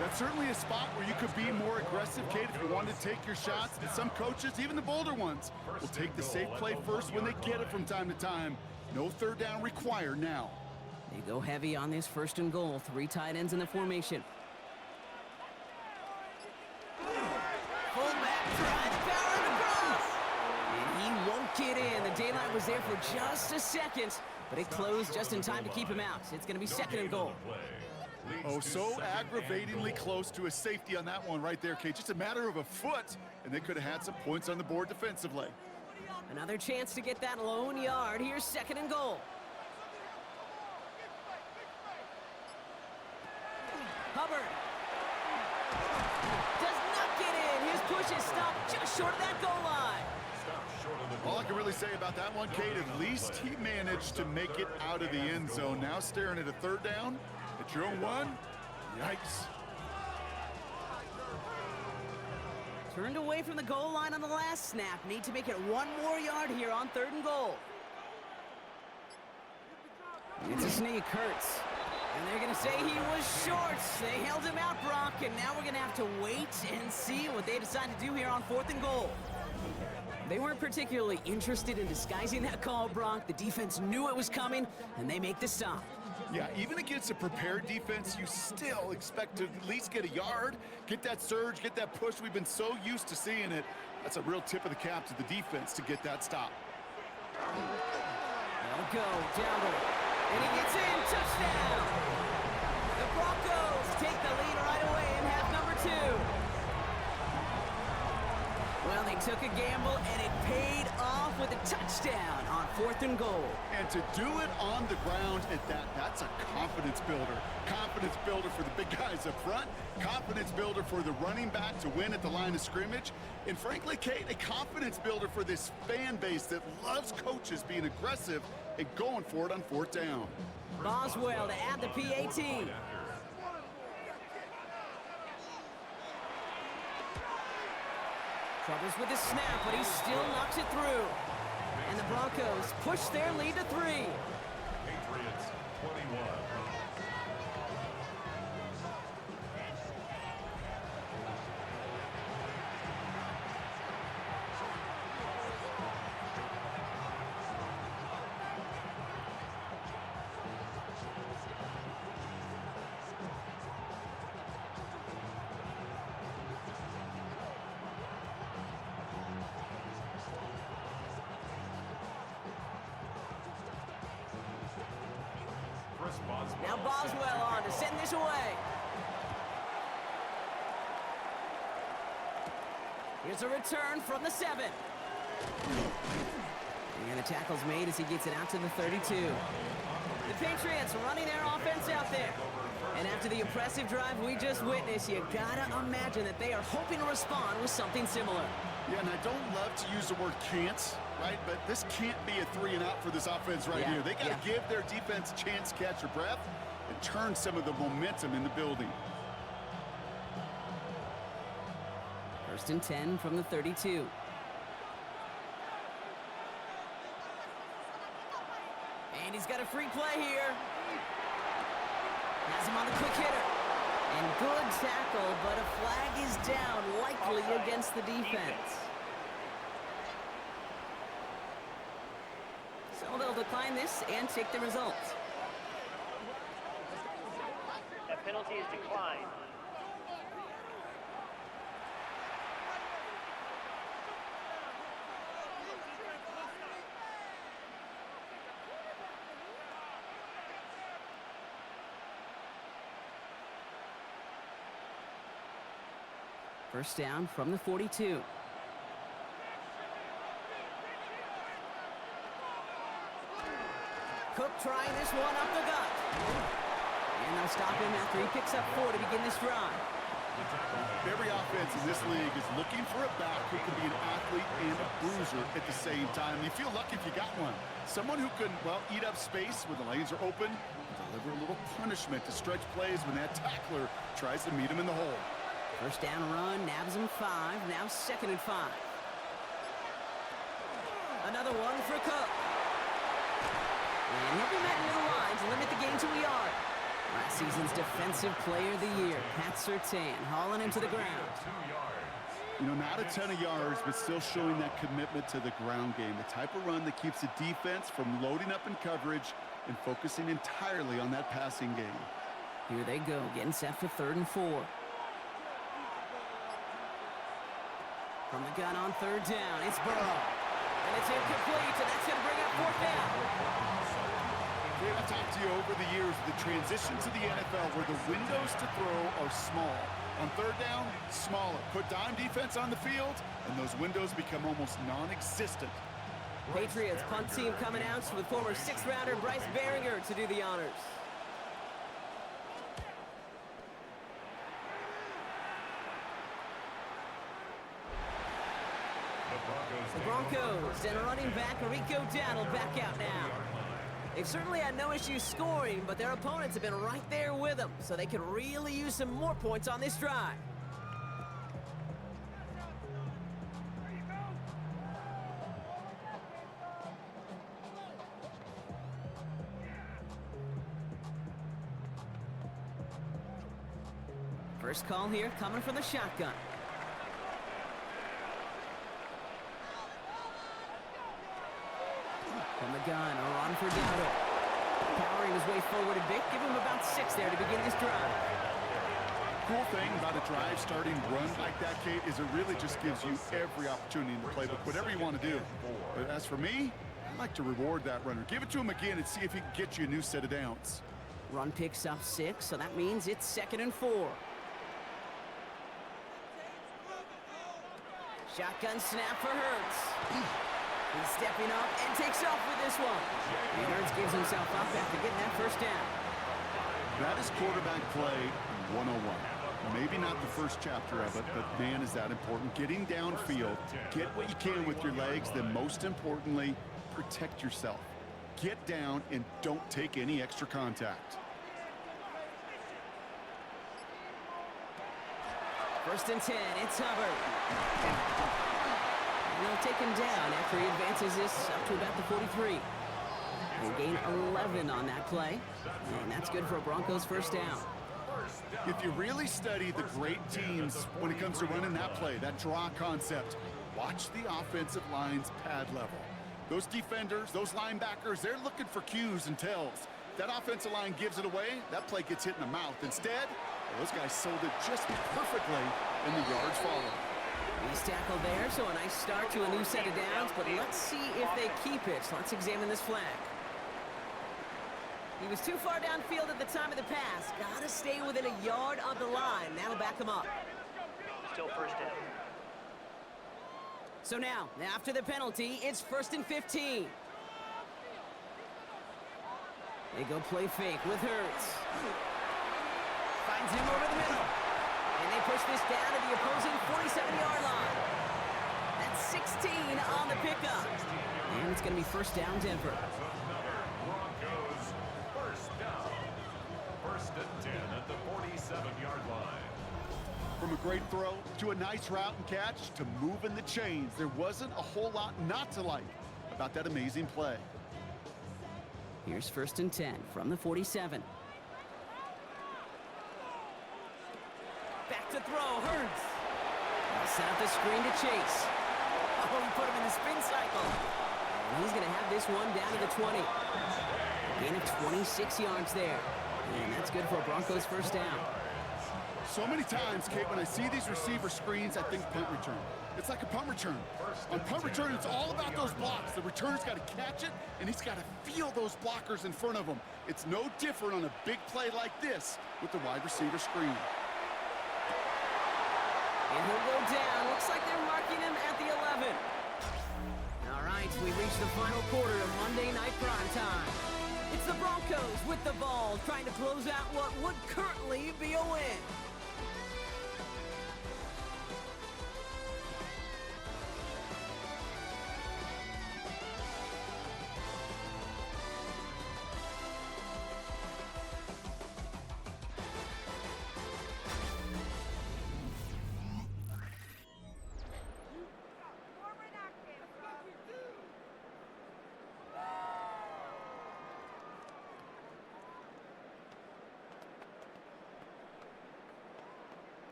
That's certainly a spot where you could be more aggressive, Kate, if you wanted to take your shots. And some coaches, even the bolder ones, will take the safe play first when they get it from time to time. No 3rd down required now. They go heavy on this 1st and goal. 3 tight ends in the formation. Fullback tries powering across. And he won't get in. The daylight was there for just a second, but it closed just in time to keep him out. It's going to be 2nd and goal. Oh, so aggravatingly close to a safety on that one right there, Kate. Just a matter of a foot, and they could have had some points on the board defensively. Another chance to get that lone yard. Here's 2nd and goal. Hubbard does not get in. His push is stopped just short of that goal line. All I can really say about that one, Kate, at least he managed to make it out of the end zone. Now staring at a 3rd down at your own 1. Yikes. Turned away from the goal line on the last snap. Need to make it 1 more yard here on 3rd and goal. It's a sneak, Hurts. And they're going to say he was short. They held him out, Brock, and now we're going to have to wait and see what they decide to do here on 4th and goal. They weren't particularly interested in disguising that call, Brock. The defense knew it was coming, and they make the stop. Yeah, even against a prepared defense, you still expect to at least get a yard, get that surge, get that push. We've been so used to seeing it. That's a real tip of the cap to the defense to get that stop. They'll go down, and he gets in. Touchdown! The Broncos take the lead right away in half number 2. Well, they took a gamble, and it paid off with a touchdown on 4th and goal. And to do it on the ground at that, that's a confidence builder. Confidence builder for the big guys up front. Confidence builder for the running back to win at the line of scrimmage. And frankly, Kate, a confidence builder for this fan base that loves coaches being aggressive and going for it on 4th down. Boswell to add the PAT. Troubles with the snap, but he still knocks it through. And the Broncos push their lead to 3. Patriots 21. Now Boswell on to send this away. Here's a return from the 7. And the tackle's made as he gets it out to the 32. The Patriots running their offense out there. And after the impressive drive we just witnessed, you gotta imagine that they are hoping to respond with something similar. Yeah, and I don't love to use the word can't, right? But this can't be a 3 and out for this offense right here. They got to give their defense a chance to catch their breath and turn some of the momentum in the building. 1st and 10 from the 32. And he's got a free play here. Has him on the quick hitter. And good tackle, but a flag is down, likely against the defense. So they'll decline this and take the result. That penalty is declined. First down from the 42. Cook trying this one up the gut. And they'll stop him after he picks up 4 to begin this drive. Every offense in this league is looking for a back who can be an athlete and a bruiser at the same time. You feel lucky if you got one. Someone who can, well, eat up space when the lanes are open, and deliver a little punishment to stretch plays when that tackler tries to meet him in the hole. First down run, nabs him 5, now 2nd and 5. Another one for Cook. And he'll be met near the line to limit the game to a yard. Last season's Defensive Player of the Year, Pat Surtain, hauling him to the ground. 2 yards. You know, not a ton of yards, but still showing that commitment to the ground game. The type of run that keeps the defense from loading up in coverage and focusing entirely on that passing game. Here they go, getting set for 3rd and 4. From the gun on 3rd down, it's Burrow. And it's incomplete, and that's going to bring up 4th down. I've talked to you over the years, the transition to the NFL where the windows to throw are small. On 3rd down, smaller. Put dime defense on the field, and those windows become almost non-existent. Patriots punt team coming out with former 6th-rounder Bryce Behringer to do the honors. The Broncos and running back Rico Dowdle back out now. They've certainly had no issues scoring, but their opponents have been right there with them, so they could really use some more points on this drive. First call here coming from the shotgun. From the gun, a run for Dowdle. Powering his way forward a bit, give him about 6 there to begin this drive. Cool thing about a drive starting run like that, Kate, is it really just gives you every opportunity in the playbook, whatever you want to do. But as for me, I like to reward that runner. Give it to him again and see if he can get you a new set of downs. Run picks up 6, so that means it's 2nd and 4. Shotgun snap for Hurts. He's stepping up and takes off with this one. And Hurts gives himself up after getting that 1st down. That is quarterback play 101. Maybe not the first chapter of it, but man, is that important. Getting downfield, get what you can with your legs, then most importantly, protect yourself. Get down and don't take any extra contact. 1st and 10, it's Hubbard. And they'll take him down after he advances this up to about the 43. They gain 11 on that play, and that's good for a Broncos 1st down. If you really study the great teams when it comes to running that play, that draw concept, watch the offensive line's pad level. Those defenders, those linebackers, they're looking for cues and tells. If that offensive line gives it away, that play gets hit in the mouth. Instead, those guys sold it just perfectly, and the yards follow. He's tackled there, so a nice start to a new set of downs, but let's see if they keep it. Let's examine this flag. He was too far downfield at the time of the pass. Gotta stay within a yard of the line. That'll back him up. Still 1st down. So now, after the penalty, it's 1st and 15. They go play fake with Hurts. Finds him over the middle. And they push this down to the opposing 47-yard line. That's 16 on the pickup. And it's going to be 1st down, Denver. Broncos, 1st down. 1st and 10 at the 47-yard line. From a great throw to a nice route and catch to moving the chains, there wasn't a whole lot not to like about that amazing play. Here's 1st and 10 from the 47. Back to throw, Hurts. Set up the screen to Chase. Oh, he put him in the spin cycle. And he's going to have this one down to the 20. Gain of 26 yards there. And that's good for a Broncos 1st down. So many times, Kate, when I see these receiver screens, I think punt return. It's like a punt return. On punt return, it's all about those blocks. The returner's got to catch it, and he's got to feel those blockers in front of him. It's no different on a big play like this with the wide receiver screen. And he'll go down. Looks like they're marking him at the 11. All right, we reached the final quarter of Monday Night Prime Time. It's the Broncos with the ball, trying to close out what would currently be a win.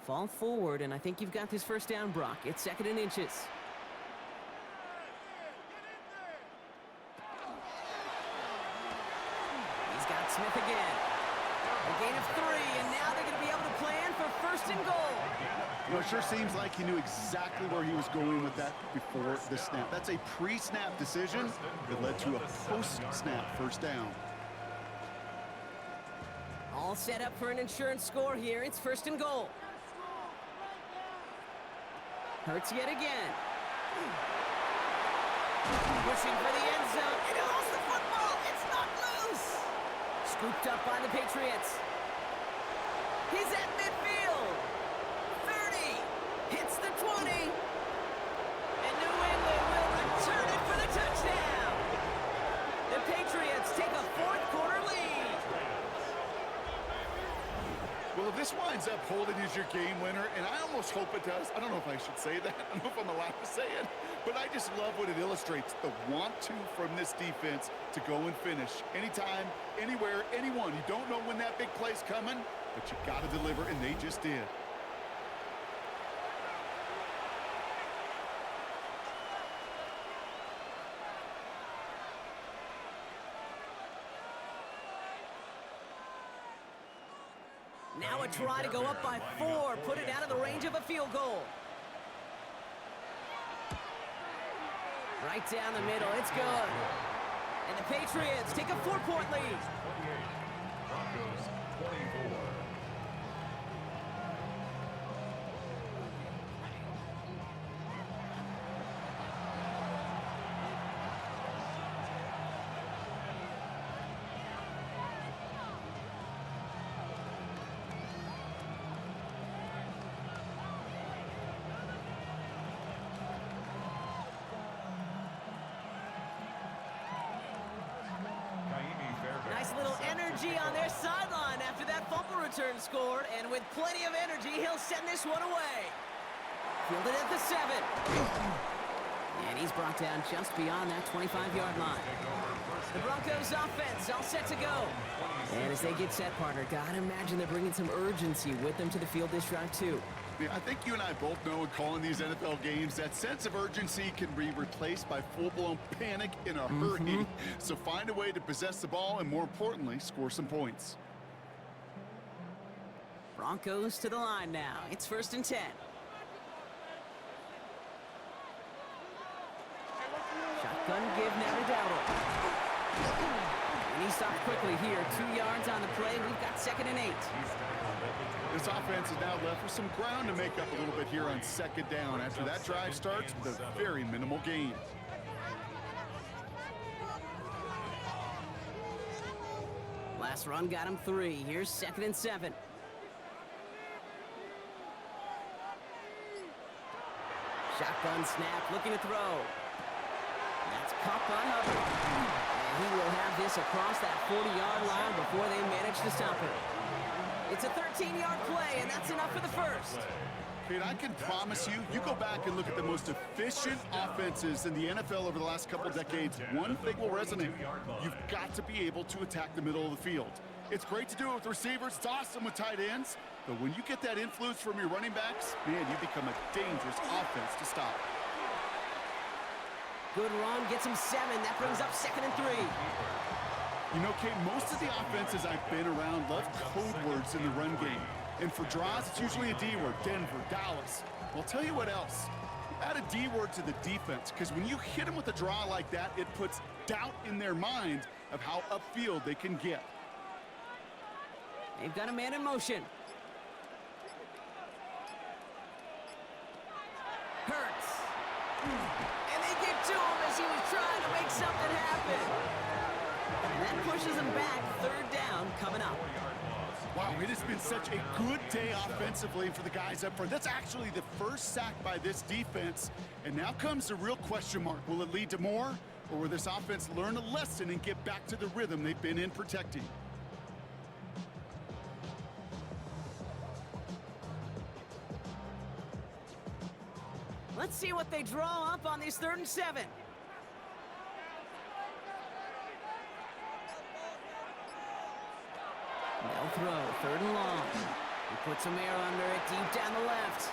Fall forward, and I think you've got this first down, Brock. It's 2nd and inches. He's got Smith again. A gain of 3, and now they're going to be able to plan for 1st and goal. You know, it sure seems like he knew exactly where he was going with that before the snap. That's a pre-snap decision that led to a post-snap first down. All set up for an insurance score here. It's 1st and goal. Hurts yet again. Pushing for the end zone. And he lost the football. It's not loose. Scooped up by the Patriots. He's at midfield. 30. Hits the 20. And New England will return it for the touchdown. The Patriots take a 4th quarter lead. Well, if this winds up holding as your game winner, and I almost hope it does. I don't know if I should say that. I don't know if I'm allowed to say it. But I just love what it illustrates, the want-to from this defense to go and finish. Anytime, anywhere, anyone. You don't know when that big play's coming, but you got to deliver, and they just did. Now a try to go up by 4, put it out of the range of a field goal. Right down the middle, it's good. And the Patriots take a 4-point lead. Broncos 24. Nice little energy on their sideline after that fumble return scored, and with plenty of energy, he'll send this one away. Fielded at the 7. And he's brought down just beyond that 25-yard line. The Broncos offense all set to go. And as they get set, partner, gotta imagine they're bringing some urgency with them to the field this drive, too. Yeah, I think you and I both know in calling these NFL games, that sense of urgency can be replaced by full-blown panic in a hurry. So find a way to possess the ball and, more importantly, score some points. Broncos to the line now. It's 1st and 10. Shotgun give now to Dowdle. And he stopped quickly here. 2 yards on the play. We've got 2nd and 8. This offense is now left with some ground to make up a little bit here on 2nd down after that drive starts with a very minimal gain. Last run got him 3. Here's 2nd and 7. Shotgun snap, looking to throw. That's caught by Hubbard. And he will have this across that 40-yard line before they manage to stop it. It's a 13-yard play, and that's enough for the first. And I can promise you, you go back and look at the most efficient offenses in the NFL over the last couple decades, one thing will resonate. You've got to be able to attack the middle of the field. It's great to do it with receivers. It's awesome with tight ends. But when you get that influence from your running backs, man, you become a dangerous offense to stop. Good run, gets him 7. That brings up 2nd and 3. You know, Kate, most of the offenses I've been around love code words in the run game. And for draws, it's usually a D word, Denver, Dallas. Well, I'll tell you what else. Add a D word to the defense, because when you hit them with a draw like that, it puts doubt in their mind of how upfield they can get. They've got a man in motion. Hurts. And they get to him as he was trying to make something happen. And that pushes him back. 3rd down coming up. Wow, it has been such a good day offensively for the guys up front. That's actually the first sack by this defense. And now comes the real question mark. Will it lead to more? Or will this offense learn a lesson and get back to the rhythm they've been in protecting? Let's see what they draw up on these 3rd and 7. They'll throw, 3rd and long. He puts some air under it, deep down the left.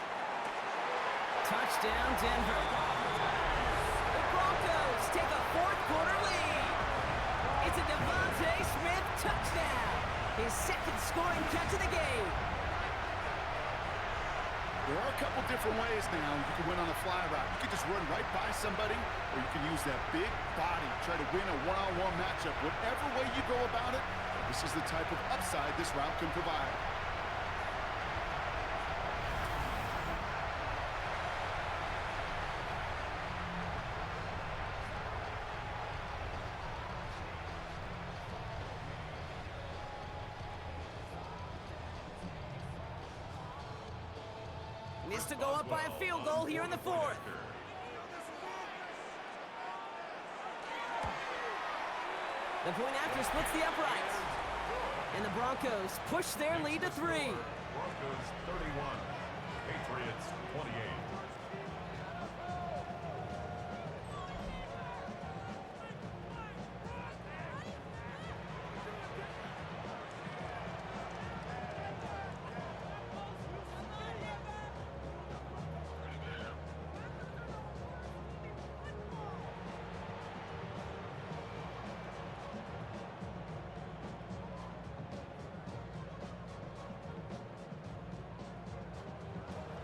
Touchdown, Denver. The Broncos take a fourth-quarter lead. It's a Devontae Smith touchdown. His second scoring catch of the game. There are a couple different ways now. You can win on a fly route. You can just run right by somebody, or you can use that big body, try to win a one-on-one matchup. Whatever way you go about it, this is the type of upside this route can provide. Needs to go up by a field goal here in the fourth. The point after splits the uprights. And the Broncos push their lead to 3. Broncos 31, Patriots 28.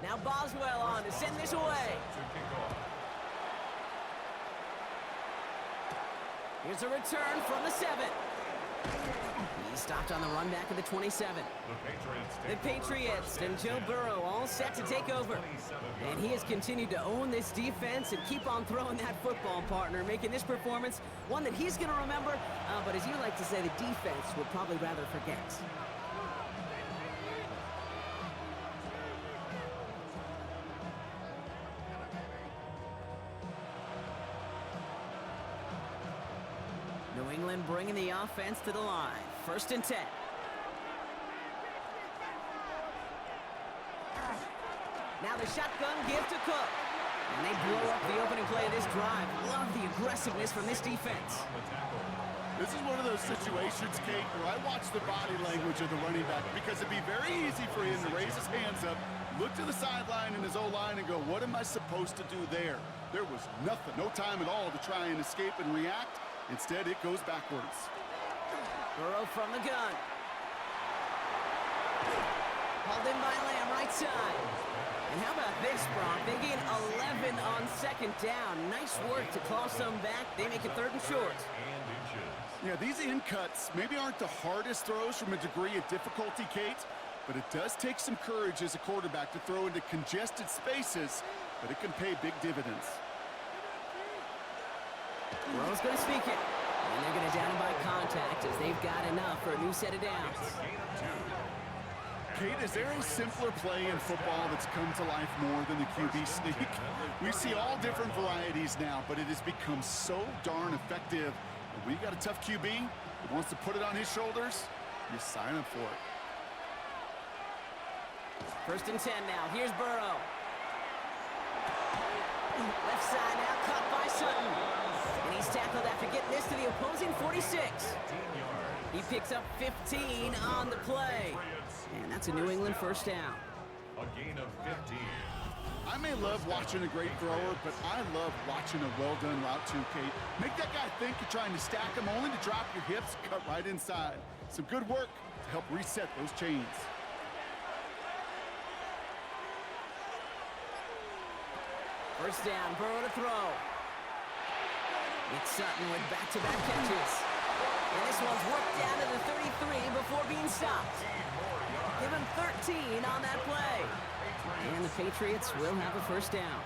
Now Boswell on to send this away. To kick off. Here's a return from the 7. He stopped on the run back of the 27. The Patriots and Joe Burrow all set to take over. And he has continued to own this defense and keep on throwing that football, partner, making this performance one that he's going to remember. But as you like to say, the defense would probably rather forget. New England bringing the offense to the line. 1st and 10. Now the shotgun give to Cook. And they blow up the opening play of this drive. Love the aggressiveness from this defense. This is one of those situations, Kate, where I watch the body language of the running back because it'd be very easy for him to raise his hands up, look to the sideline in his O-line and go, what am I supposed to do there? There was nothing, no time at all to try and escape and react. Instead, it goes backwards. Burrow from the gun. Hauled in by Lamb, right side. And how about this, Brock? They gain 11 on 2nd down. Nice work to claw some back. They make it 3rd and short. Yeah, these in cuts maybe aren't the hardest throws from a degree of difficulty, Kate, but it does take some courage as a quarterback to throw into congested spaces, but it can pay big dividends. Burrow's going to speak it. And they're going to down him by contact as they've got enough for a new set of downs. Kate, is there a simpler play in football that's come to life more than the QB sneak? We see all different varieties now, but it has become so darn effective. When you got a tough QB that wants to put it on his shoulders, you sign up for it. 1st and 10 now. Here's Burrow. Left side now, caught by Sutton. And he's tackled after getting this to the opposing 46. He picks up 15 on the play. And that's a New England 1st down. A gain of 15. I may love watching a great thrower, but I love watching a well-done route too, Kate. Make that guy think you're trying to stack him only to drop your hips, cut right inside. Some good work to help reset those chains. First down, Burrow to throw. It's Sutton with back-to-back catches. And this one's worked down to the 33 before being stopped. Give him 13 on that play. And the Patriots will have a 1st down.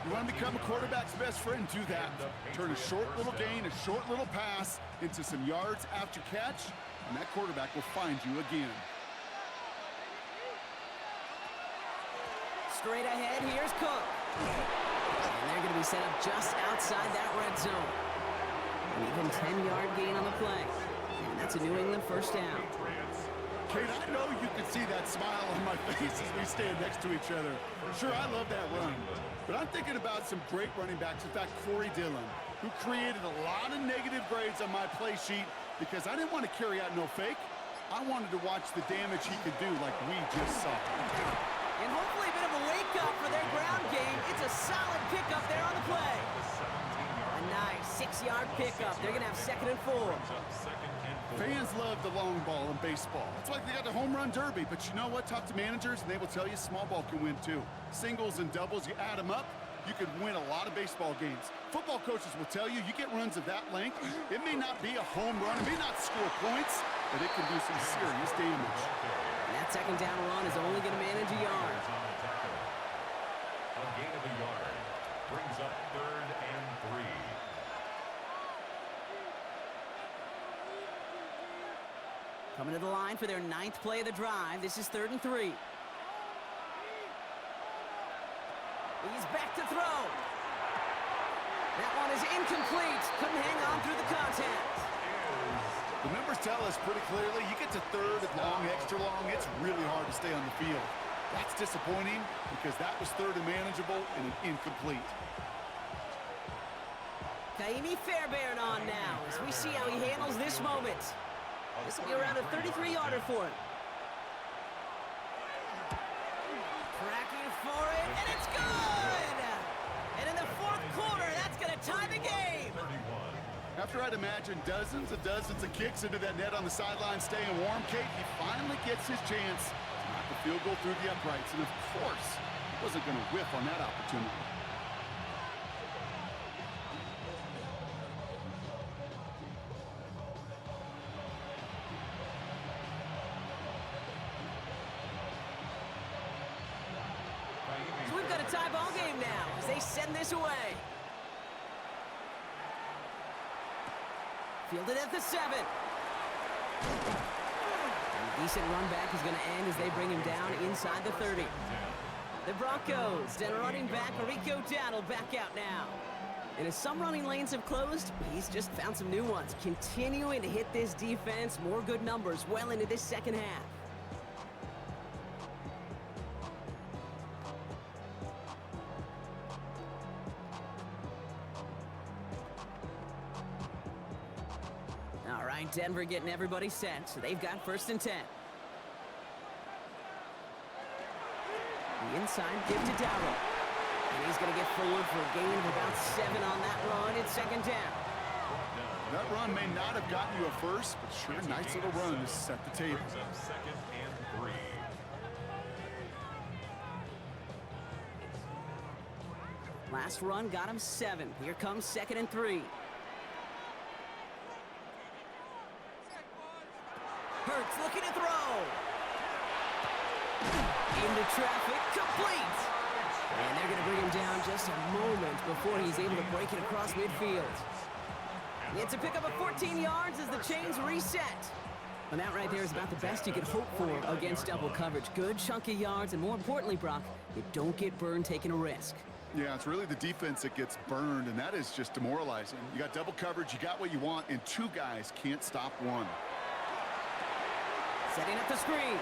You want to become a quarterback's best friend? Do that. Turn a short little gain, a short little pass into some yards after catch, and that quarterback will find you again. Straight ahead, here's Cook. And they're going to be set up just outside that red zone. An even 10-yard gain on the play. And that's a New England 1st down. Kate, I know you can see that smile on my face as we stand next to each other. Sure, I love that run. But I'm thinking about some great running backs. In fact, Corey Dillon, who created a lot of negative grades on my play sheet because I didn't want to carry out no fake. I wanted to watch the damage he could do like we just saw. And hopefully a bit of a wake-up for their ground game. It's a solid pickup there on the play. A nice 6-yard pickup. They're going to have 2nd and 4. Fans love the long ball in baseball. It's like they got the home run derby. But you know what? Talk to managers, and they will tell you small ball can win too. Singles and doubles, you add them up, you could win a lot of baseball games. Football coaches will tell you, you get runs of that length, it may not be a home run, it may not score points, but it can do some serious damage. And that 2nd down run is only going to manage a yard. A gain of a yard brings up 3rd and 3. Coming to the line for their 9th play of the drive. This is 3rd and 3. He's back to throw. That one is incomplete. Couldn't hang on through the contact. The numbers tell us pretty clearly, you get to 3rd and long, extra long, it's really hard to stay on the field. That's disappointing because that was 3rd and manageable and an incomplete. Kaimi Fairbairn on now as we see how he handles this moment. This will be around a 33-yarder for him. Cracking for it, and it's good! And in the 4th quarter, that's going to tie the game! After I'd imagine dozens of kicks into that net on the sideline staying warm, Kate, he finally gets his chance to knock the field goal through the uprights. And of course, he wasn't going to whiff on that opportunity. So we've got a tie ball game now as they send this away. Fielded at the 7. And a decent run back is going to end as they bring him down inside the 30. The Broncos, then running back Rico Dowdle back out now. And as some running lanes have closed, he's just found some new ones, continuing to hit this defense, more good numbers well into this 2nd half. All right, Denver getting everybody set, so they've got 1st and 10. The inside give to Dowdle. And he's going to get forward for a gain of about 7 on that run. It's 2nd down. That run may not have gotten you a first, but sure, nice little run to set the table. Brings up 2nd and 3. Last run got him 7. Here comes 2nd and 3. Hurts looking to throw. Into traffic, complete. And they're going to bring him down just a moment before he's able to break it across midfield. It's a pickup of 14 yards as the chains reset. And that right there is about the best you could hope for against double coverage. Good chunky yards, and more importantly, Brock, you don't get burned taking a risk. Yeah, it's really the defense that gets burned, and that is just demoralizing. You got double coverage, you got what you want, and 2 guys can't stop one. Setting up the screen.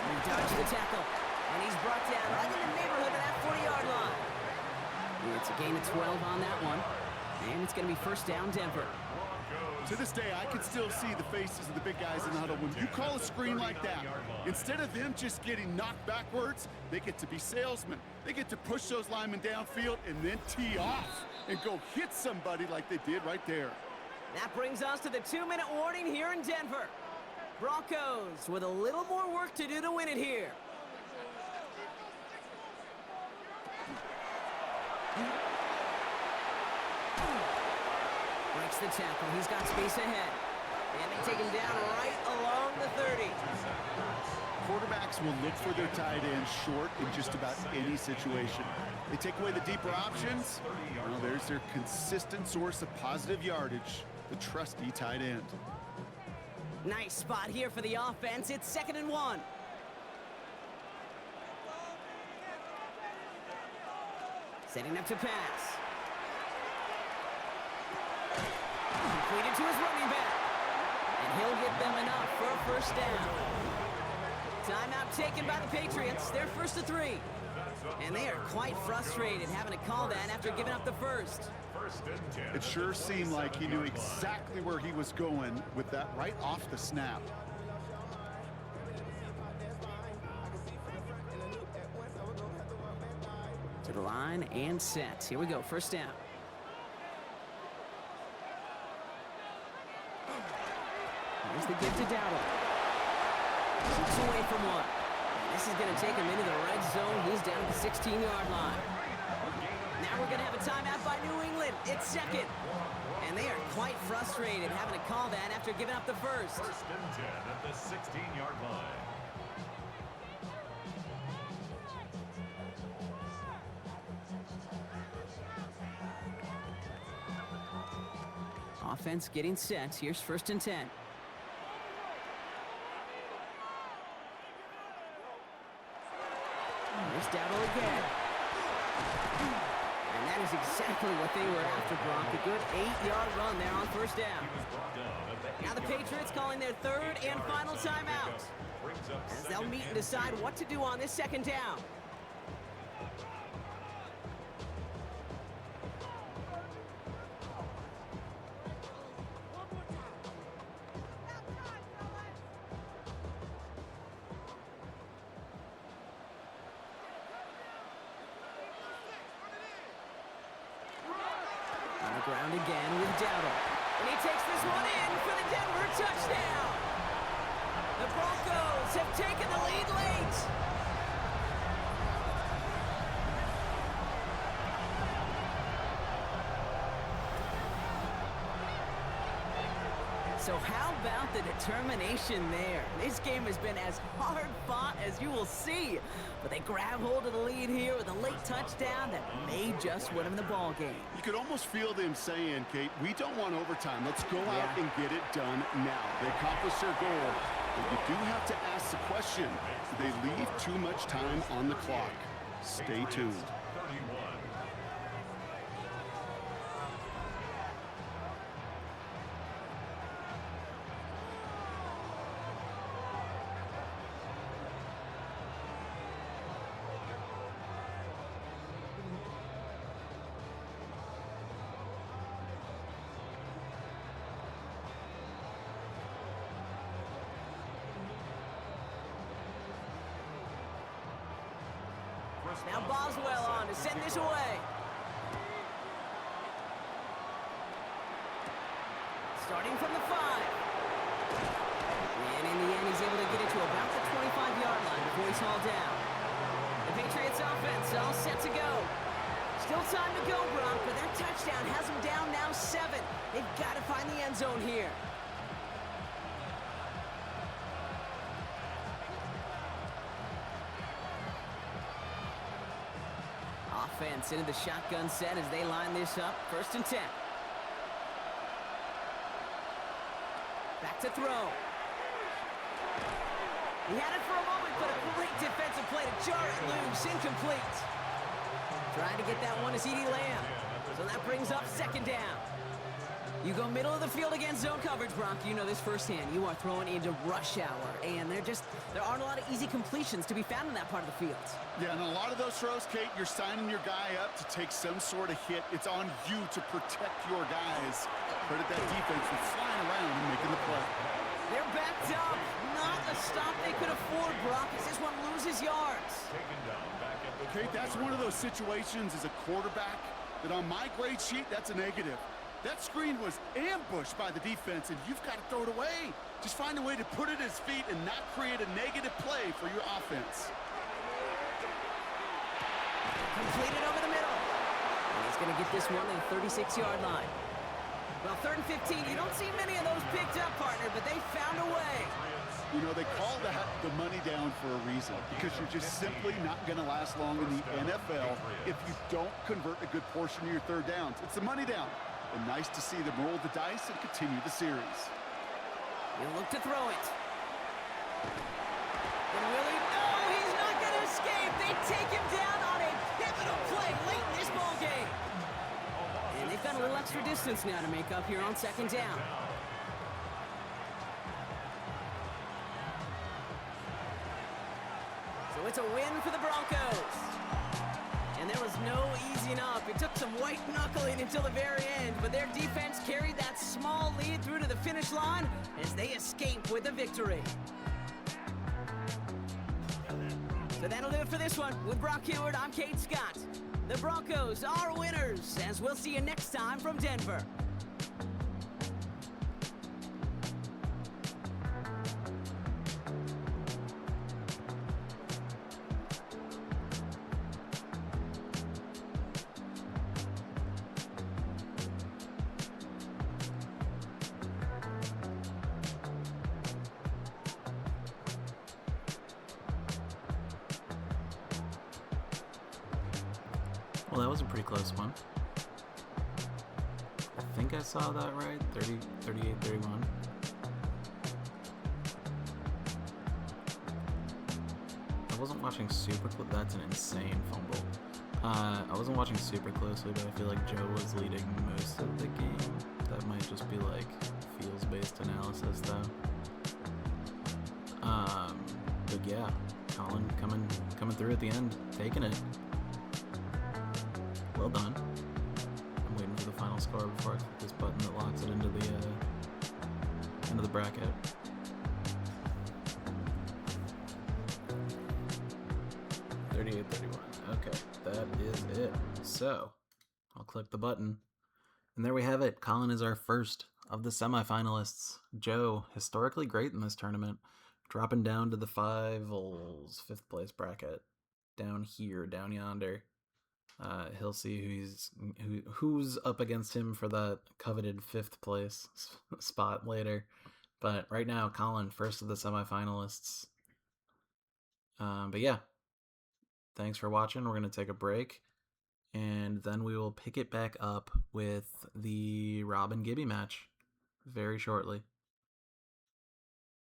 He dodged the tackle, and he's brought down right in the neighborhood of that 40-yard line. It's a gain of 12 on that one, and it's going to be 1st down Denver. To this day, I can still see the faces of the big guys in the huddle. When you call a screen like that, instead of them just getting knocked backwards, they get to be salesmen. They get to push those linemen downfield and then tee off and go hit somebody like they did right there. That brings us to the 2-minute warning here in Denver. Broncos with a little more work to do to win it here. Breaks the tackle. He's got space ahead. And they take him down right along the 30. Quarterbacks will look for their tight end short in just about any situation. They take away the deeper options. Well, there's their consistent source of positive yardage, the trusty tight end. Nice spot here for the offense. It's 2nd and 1. Setting up to pass. Completed to his running back. And he'll get them enough for a 1st down. Timeout taken by the Patriots. They're 1st and 3. And they are quite frustrated having to call that after giving up the first. It sure seemed like he knew exactly where he was going with that right off the snap. the line and set. Here we go, first down. Here's the give to Dowdle. Keeps away from one. This is going to take him into the red zone. He's down at the 16-yard line. Now we're going to have a timeout by New England. It's second. And they are quite frustrated having to call that after giving up the first. First and 10 at the 16-yard line. Offense getting set. Here's first and 10. Here's Dowdle again. And that is exactly what they were after, Brock. A good 8-yard run there on first down. Now the Patriots calling their third and final timeout, as they'll meet and decide what to do on this second down. On the ground again with Dowdle. And he takes this one in for the Denver touchdown. The Broncos have taken the lead late. So how about the determination there? This game has been as hard fought as you will see. But they grab hold of the lead here with a late touchdown that may just win them the ball game. You could almost feel them saying, Kate, we don't want overtime. Let's go out and get it done now. They accomplished their goal. But you do have to ask the question, do they leave too much time on the clock? Stay tuned. 31. Now Boswell on to send this away. Starting from the 5. And in the end, he's able to get it to about the 25-yard line before he's hauled down. The Patriots offense all set to go. Still time to go, Brock, but that touchdown has them down now 7. They've got to find the end zone here. Offense into the shotgun set as they line this up. First and 10. Back to throw. He had it for a moment, but a great defensive play to jar it loose. Incomplete. Trying to get that one to CeeDee Lamb. So that brings up second down. You go middle of the field against zone coverage, Brock. You know this firsthand. You are throwing into rush hour, and there aren't a lot of easy completions to be found in that part of the field. Yeah, and a lot of those throws, Kate, you're signing your guy up to take some sort of hit. It's on you to protect your guys. Credit that defense for flying around and making the play. They're backed up. Not a stop they could afford, Brock, as this one loses yards. Kate, that's one of those situations as a quarterback that on my grade sheet, that's a negative. That screen was ambushed by the defense, and you've got to throw it away. Just find a way to put it at his feet and not create a negative play for your offense. Completed over the middle. And he's going to get this one to the 36-yard line. Well, 3rd and 15, you don't see many of those picked up, partner, but they found a way. You know, they call that the money down for a reason, because you're just simply not going to last long in the NFL if you don't convert a good portion of your third downs. It's the money down. And nice to see them roll the dice and continue the series. He'll look to throw it. And Willie, no, he's not going to escape. They take him down on a pivotal play late in this ball game. And they've got a little extra distance now to make up here on second down. So it's a win for the Broncos. And there was no easing up. It took some white knuckling until the very end, but their defense carried that small lead through to the finish line as they escape with a victory. So that'll do it for this one. With Brock Heward, I'm Kate Scott. The Broncos are winners, as we'll see you next time from Denver. Well, that was a pretty close one. I think I saw that right. 38, 31. I wasn't watching super close. That's an insane fumble. I wasn't watching super closely, but I feel like Joe was leading most of the game. That might just be like feels-based analysis, though. But yeah, Colin coming through at the end, taking it. Well done. I'm waiting for the final score before I click this button that locks it into the bracket. $38-31. Okay, that is it. So I'll click the button, and there we have it. Colin is our first of the semifinalists. Joe, historically great in this tournament, dropping down to the fifth place bracket, down here, down yonder. He'll see who's up against him for that coveted 5th place spot later. But right now, Colin, first of the semifinalists. But yeah, thanks for watching. We're going to take a break, and then we will pick it back up with the Rob and Gibby match very shortly.